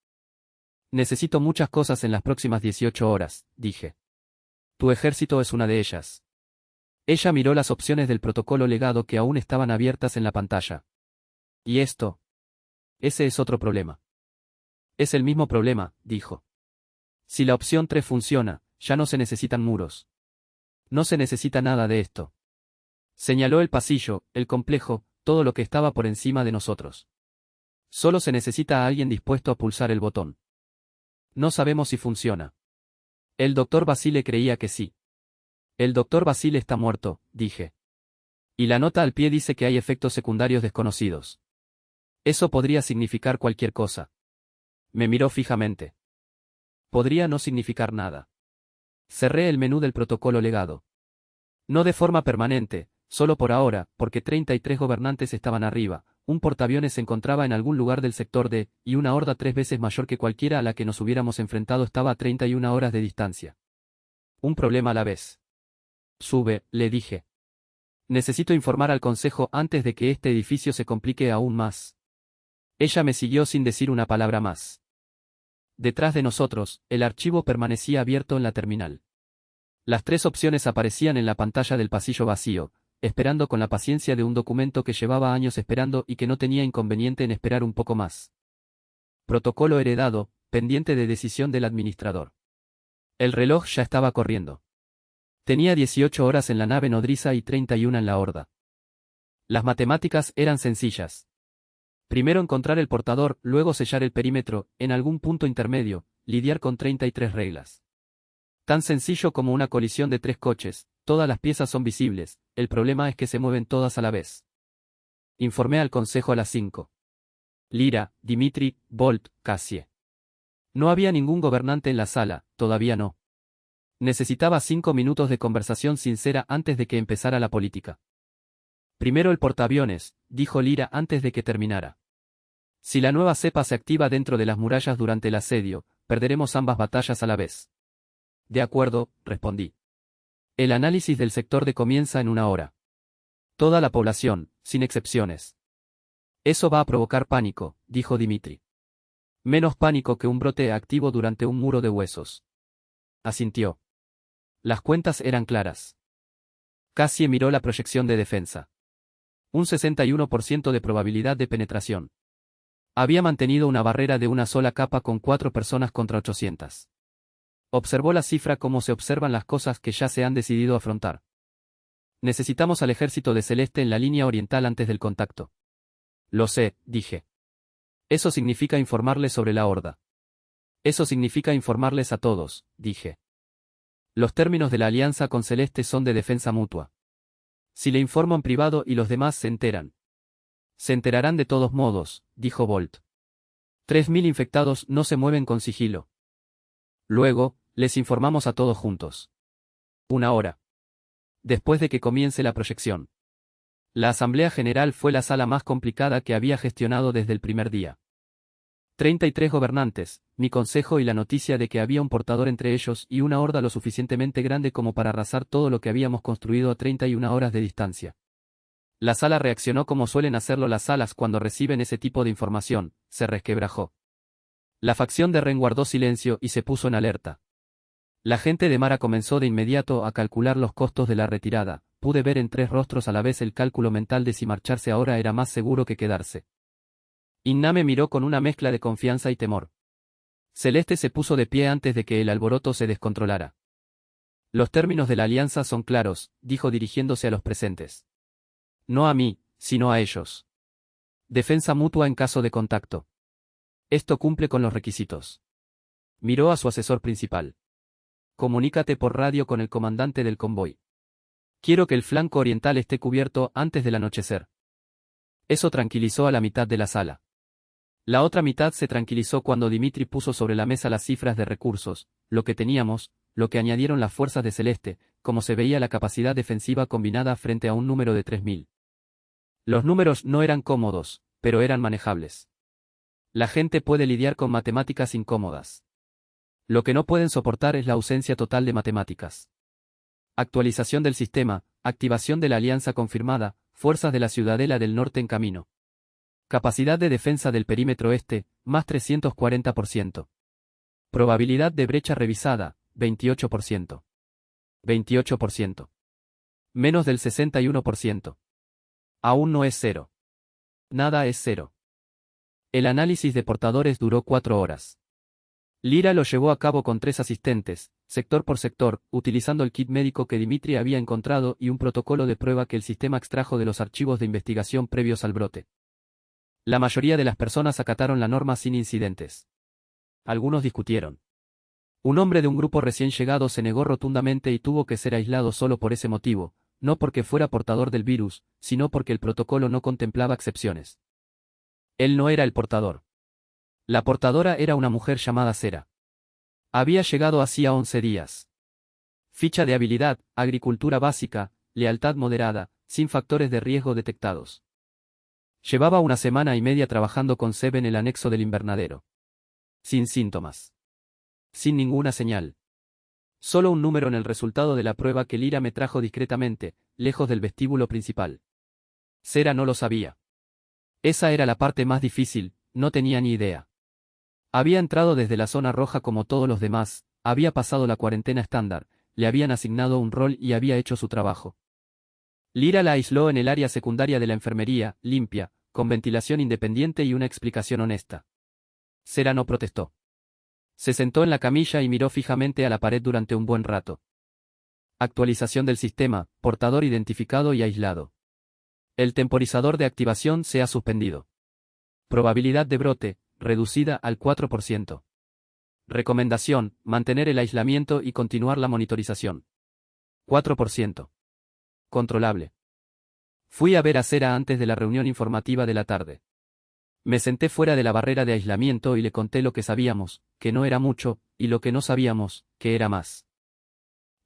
Necesito muchas cosas en las próximas 18 horas, dije. Tu ejército es una de ellas. Ella miró las opciones del protocolo legado que aún estaban abiertas en la pantalla. ¿Y esto? Ese es otro problema. Es el mismo problema, dijo. Si la opción 3 funciona, ya no se necesitan muros. No se necesita nada de esto. Señaló el pasillo, el complejo, todo lo que estaba por encima de nosotros. Solo se necesita a alguien dispuesto a pulsar el botón. No sabemos si funciona. El doctor Basile creía que sí. El doctor Basile está muerto, dije. Y la nota al pie dice que hay efectos secundarios desconocidos. Eso podría significar cualquier cosa. Me miró fijamente. Podría no significar nada. Cerré el menú del protocolo legado. No de forma permanente, solo por ahora, porque 33 gobernantes estaban arriba, un portaaviones se encontraba en algún lugar del sector D, y una horda 3 veces mayor que cualquiera a la que nos hubiéramos enfrentado estaba a 31 horas de distancia. Un problema a la vez. Sube, le dije. Necesito informar al Consejo antes de que este edificio se complique aún más. Ella me siguió sin decir una palabra más. Detrás de nosotros, el archivo permanecía abierto en la terminal. Las 3 opciones aparecían en la pantalla del pasillo vacío, esperando con la paciencia de un documento que llevaba años esperando y que no tenía inconveniente en esperar un poco más. Protocolo heredado, pendiente de decisión del administrador. El reloj ya estaba corriendo. Tenía 18 horas en la nave nodriza y 31 en la horda. Las matemáticas eran sencillas. Primero encontrar el portador, luego sellar el perímetro, en algún punto intermedio, lidiar con 33 reglas. Tan sencillo como una colisión de 3 coches, todas las piezas son visibles, el problema es que se mueven todas a la vez. Informé al consejo a las 5. Lyra, Dimitri, Bolt, Cassie. No había ningún gobernante en la sala, todavía no. Necesitaba 5 minutos de conversación sincera antes de que empezara la política. Primero el portaaviones, dijo Lyra antes de que terminara. Si la nueva cepa se activa dentro de las murallas durante el asedio, perderemos ambas batallas a la vez. De acuerdo, respondí. El análisis del sector D comienza en 1 hora. Toda la población, sin excepciones. Eso va a provocar pánico, dijo Dimitri. Menos pánico que un brote activo durante un muro de huesos. Asintió. Las cuentas eran claras. Cassie miró la proyección de defensa. Un 61% de probabilidad de penetración. Había mantenido una barrera de una sola capa con 4 personas contra 800. Observó la cifra como se observan las cosas que ya se han decidido afrontar. Necesitamos al ejército de Celeste en la línea oriental antes del contacto. Lo sé, dije. Eso significa informarles sobre la horda. Eso significa informarles a todos, dije. Los términos de la alianza con Celeste son de defensa mutua. Si le informo en privado y los demás se enteran. Se enterarán de todos modos, dijo Bolt. 3000 infectados no se mueven con sigilo. Luego, les informamos a todos juntos. 1 hora. Después de que comience la proyección. La Asamblea General fue la sala más complicada que había gestionado desde el primer día. 33 gobernantes, mi consejo y la noticia de que había un portador entre ellos y una horda lo suficientemente grande como para arrasar todo lo que habíamos construido a 31 horas de distancia. La sala reaccionó como suelen hacerlo las salas cuando reciben ese tipo de información, se resquebrajó. La facción de Ren guardó silencio y se puso en alerta. La gente de Mara comenzó de inmediato a calcular los costos de la retirada, pude ver en 3 rostros a la vez el cálculo mental de si marcharse ahora era más seguro que quedarse. Inna me miró con una mezcla de confianza y temor. Celeste se puso de pie antes de que el alboroto se descontrolara. Los términos de la alianza son claros, dijo dirigiéndose a los presentes. No a mí, sino a ellos. Defensa mutua en caso de contacto. Esto cumple con los requisitos. Miró a su asesor principal. Comunícate por radio con el comandante del convoy. Quiero que el flanco oriental esté cubierto antes del anochecer. Eso tranquilizó a la mitad de la sala. La otra mitad se tranquilizó cuando Dimitri puso sobre la mesa las cifras de recursos, lo que teníamos, lo que añadieron las fuerzas de Celeste, como se veía la capacidad defensiva combinada frente a un número de 3000. Los números no eran cómodos, pero eran manejables. La gente puede lidiar con matemáticas incómodas. Lo que no pueden soportar es la ausencia total de matemáticas. Actualización del sistema, activación de la alianza confirmada, fuerzas de la Ciudadela del Norte en camino. Capacidad de defensa del perímetro este, más 340%. Probabilidad de brecha revisada, 28%. 28%. Menos del 61%. Aún no es cero. Nada es cero. El análisis de portadores duró 4 horas. Lira lo llevó a cabo con 3 asistentes, sector por sector, utilizando el kit médico que Dimitri había encontrado y un protocolo de prueba que el sistema extrajo de los archivos de investigación previos al brote. La mayoría de las personas acataron la norma sin incidentes. Algunos discutieron. Un hombre de un grupo recién llegado se negó rotundamente y tuvo que ser aislado solo por ese motivo, no porque fuera portador del virus, sino porque el protocolo no contemplaba excepciones. Él no era el portador. La portadora era una mujer llamada Sera. Había llegado hacía 11 días. Ficha de habilidad, agricultura básica, lealtad moderada, sin factores de riesgo detectados. Llevaba una semana y media trabajando con Seb en el anexo del invernadero. Sin síntomas. Sin ninguna señal. Solo un número en el resultado de la prueba que Lira me trajo discretamente, lejos del vestíbulo principal. Sera no lo sabía. Esa era la parte más difícil, no tenía ni idea. Había entrado desde la zona roja como todos los demás, había pasado la cuarentena estándar, le habían asignado un rol y había hecho su trabajo. Lira la aisló en el área secundaria de la enfermería, limpia, con ventilación independiente y una explicación honesta. Sera no protestó. Se sentó en la camilla y miró fijamente a la pared durante un buen rato. Actualización del sistema, portador identificado y aislado. El temporizador de activación se ha suspendido. Probabilidad de brote, reducida al 4%. Recomendación, mantener el aislamiento y continuar la monitorización. 4%. Controlable. Fui a ver a Sera antes de la reunión informativa de la tarde. Me senté fuera de la barrera de aislamiento y le conté lo que sabíamos, que no era mucho, y lo que no sabíamos, que era más.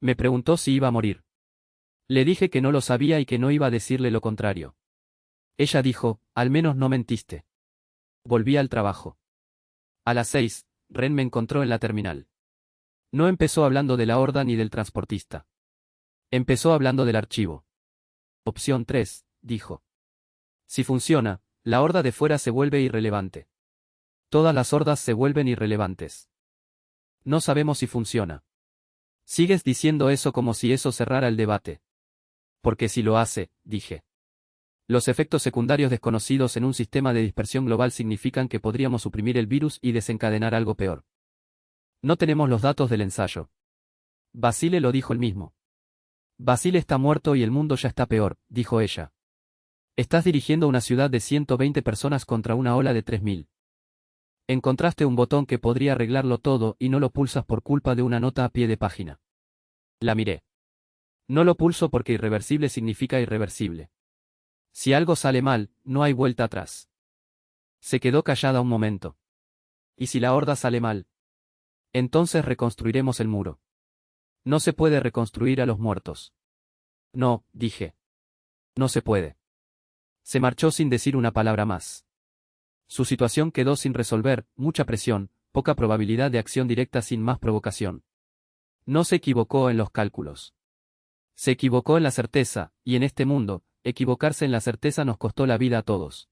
Me preguntó si iba a morir. Le dije que no lo sabía y que no iba a decirle lo contrario. Ella dijo, al menos no mentiste. Volví al trabajo. A las 6, Ren me encontró en la terminal. No empezó hablando de la horda ni del transportista. Empezó hablando del archivo. Opción 3, dijo. Si funciona, la horda de fuera se vuelve irrelevante. Todas las hordas se vuelven irrelevantes. No sabemos si funciona. Sigues diciendo eso como si eso cerrara el debate. Porque si lo hace, dije. Los efectos secundarios desconocidos en un sistema de dispersión global significan que podríamos suprimir el virus y desencadenar algo peor. No tenemos los datos del ensayo. Basile lo dijo él mismo. Basile está muerto y el mundo ya está peor, dijo ella. Estás dirigiendo una ciudad de 120 personas contra una ola de 3000. Encontraste un botón que podría arreglarlo todo y no lo pulsas por culpa de una nota a pie de página. La miré. No lo pulso porque irreversible significa irreversible. Si algo sale mal, no hay vuelta atrás. Se quedó callada un momento. ¿Y si la horda sale mal? Entonces reconstruiremos el muro. No se puede reconstruir a los muertos. No, dije. No se puede. Se marchó sin decir una palabra más. Su situación quedó sin resolver, mucha presión, poca probabilidad de acción directa sin más provocación. No se equivocó en los cálculos. Se equivocó en la certeza, y en este mundo, equivocarse en la certeza nos costó la vida a todos.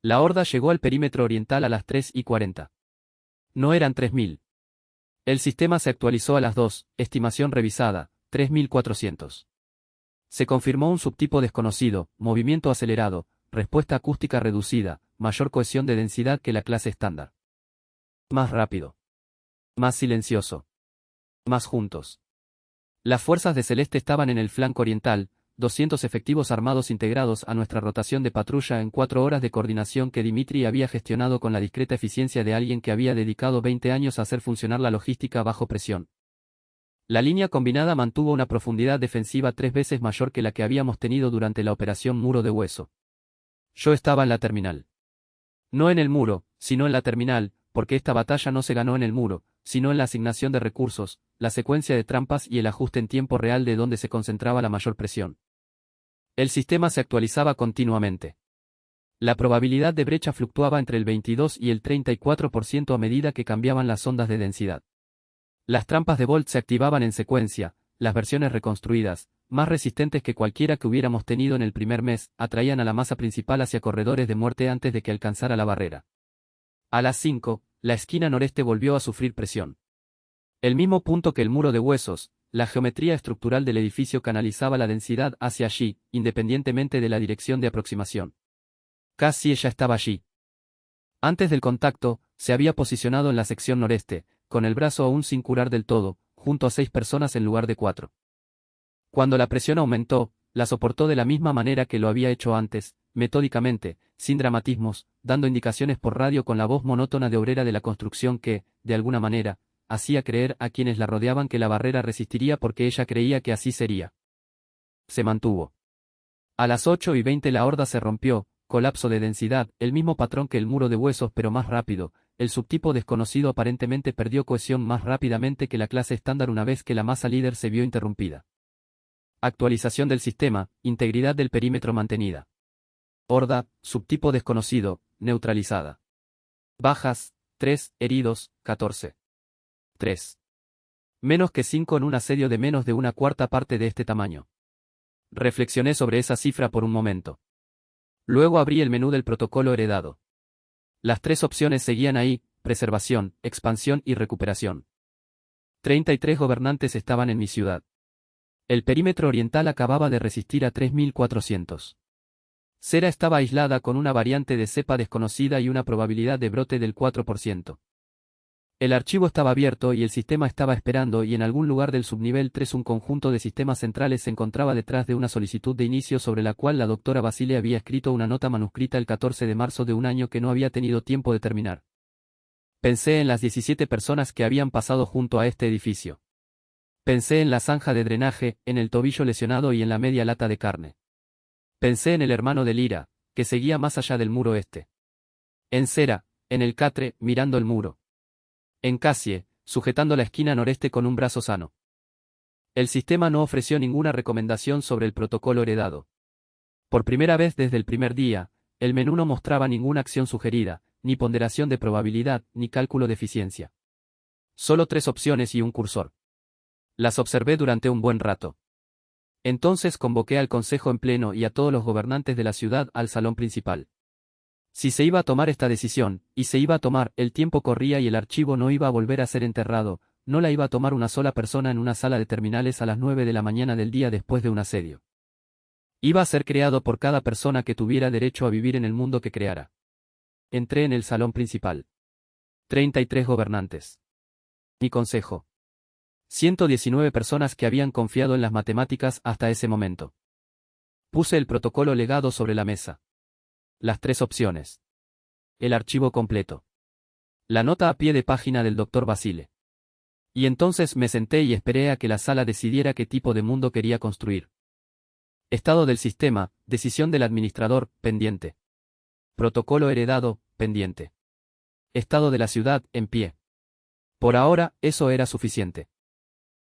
La horda llegó al perímetro oriental a las 3:40. No eran 3000. El sistema se actualizó a las 2, estimación revisada, 3400. Se confirmó un subtipo desconocido, movimiento acelerado, respuesta acústica reducida, mayor cohesión de densidad que la clase estándar. Más rápido. Más silencioso. Más juntos. Las fuerzas de Celeste estaban en el flanco oriental, 200 efectivos armados integrados a nuestra rotación de patrulla en 4 horas de coordinación que Dimitri había gestionado con la discreta eficiencia de alguien que había dedicado 20 años a hacer funcionar la logística bajo presión. La línea combinada mantuvo una profundidad defensiva 3 veces mayor que la que habíamos tenido durante la operación Muro de Hueso. Yo estaba en la terminal. No en el muro, sino en la terminal, porque esta batalla no se ganó en el muro, sino en la asignación de recursos, la secuencia de trampas y el ajuste en tiempo real de donde se concentraba la mayor presión. El sistema se actualizaba continuamente. La probabilidad de brecha fluctuaba entre el 22 y el 34% a medida que cambiaban las ondas de densidad. Las trampas de Bolt se activaban en secuencia, las versiones reconstruidas, más resistentes que cualquiera que hubiéramos tenido en el primer mes, atraían a la masa principal hacia corredores de muerte antes de que alcanzara la barrera. A las 5, la esquina noreste volvió a sufrir presión. El mismo punto que el muro de huesos, la geometría estructural del edificio canalizaba la densidad hacia allí, independientemente de la dirección de aproximación. Casi ella estaba allí. Antes del contacto, se había posicionado en la sección noreste, con el brazo aún sin curar del todo, junto a 6 personas en lugar de 4. Cuando la presión aumentó, la soportó de la misma manera que lo había hecho antes, metódicamente, sin dramatismos, dando indicaciones por radio con la voz monótona de obrera de la construcción que, de alguna manera, hacía creer a quienes la rodeaban que la barrera resistiría porque ella creía que así sería. Se mantuvo. A las 8:20 la horda se rompió, colapso de densidad, el mismo patrón que el muro de huesos pero más rápido. El subtipo desconocido aparentemente perdió cohesión más rápidamente que la clase estándar una vez que la masa líder se vio interrumpida. Actualización del sistema, integridad del perímetro mantenida. Horda, subtipo desconocido, neutralizada. Bajas, 3, heridos, 14. 3. Menos que 5 en un asedio de menos de una cuarta parte de este tamaño. Reflexioné sobre esa cifra por un momento. Luego abrí el menú del protocolo heredado. Las 3 opciones seguían ahí: preservación, expansión y recuperación. 33 gobernantes estaban en mi ciudad. El perímetro oriental acababa de resistir a 3400. Cera estaba aislada con una variante de cepa desconocida y una probabilidad de brote del 4%. El archivo estaba abierto y el sistema estaba esperando, y en algún lugar del subnivel 3 un conjunto de sistemas centrales se encontraba detrás de una solicitud de inicio sobre la cual la doctora Basile había escrito una nota manuscrita el 14 de marzo de un año que no había tenido tiempo de terminar. Pensé en las 17 personas que habían pasado junto a este edificio. Pensé en la zanja de drenaje, en el tobillo lesionado y en la media lata de carne. Pensé en el hermano de Lyra, que seguía más allá del muro este. En Cera, en el catre, mirando el muro. En Cassie, sujetando la esquina noreste con un brazo sano. El sistema no ofreció ninguna recomendación sobre el protocolo heredado. Por primera vez desde el primer día, el menú no mostraba ninguna acción sugerida, ni ponderación de probabilidad, ni cálculo de eficiencia. Solo 3 opciones y un cursor. Las observé durante un buen rato. Entonces convoqué al consejo en pleno y a todos los gobernantes de la ciudad al salón principal. Si se iba a tomar esta decisión, y se iba a tomar, el tiempo corría y el archivo no iba a volver a ser enterrado, no la iba a tomar una sola persona en una sala de terminales a las 9 de la mañana del día después de un asedio. Iba a ser creado por cada persona que tuviera derecho a vivir en el mundo que creara. Entré en el salón principal. 33 gobernantes. Mi consejo. 119 personas que habían confiado en las matemáticas hasta ese momento. Puse el protocolo legado sobre la mesa. Las 3 opciones. El archivo completo. La nota a pie de página del Dr. Basile. Y entonces me senté y esperé a que la sala decidiera qué tipo de mundo quería construir. Estado del sistema, decisión del administrador, pendiente. Protocolo heredado, pendiente. Estado de la ciudad, en pie. Por ahora, eso era suficiente.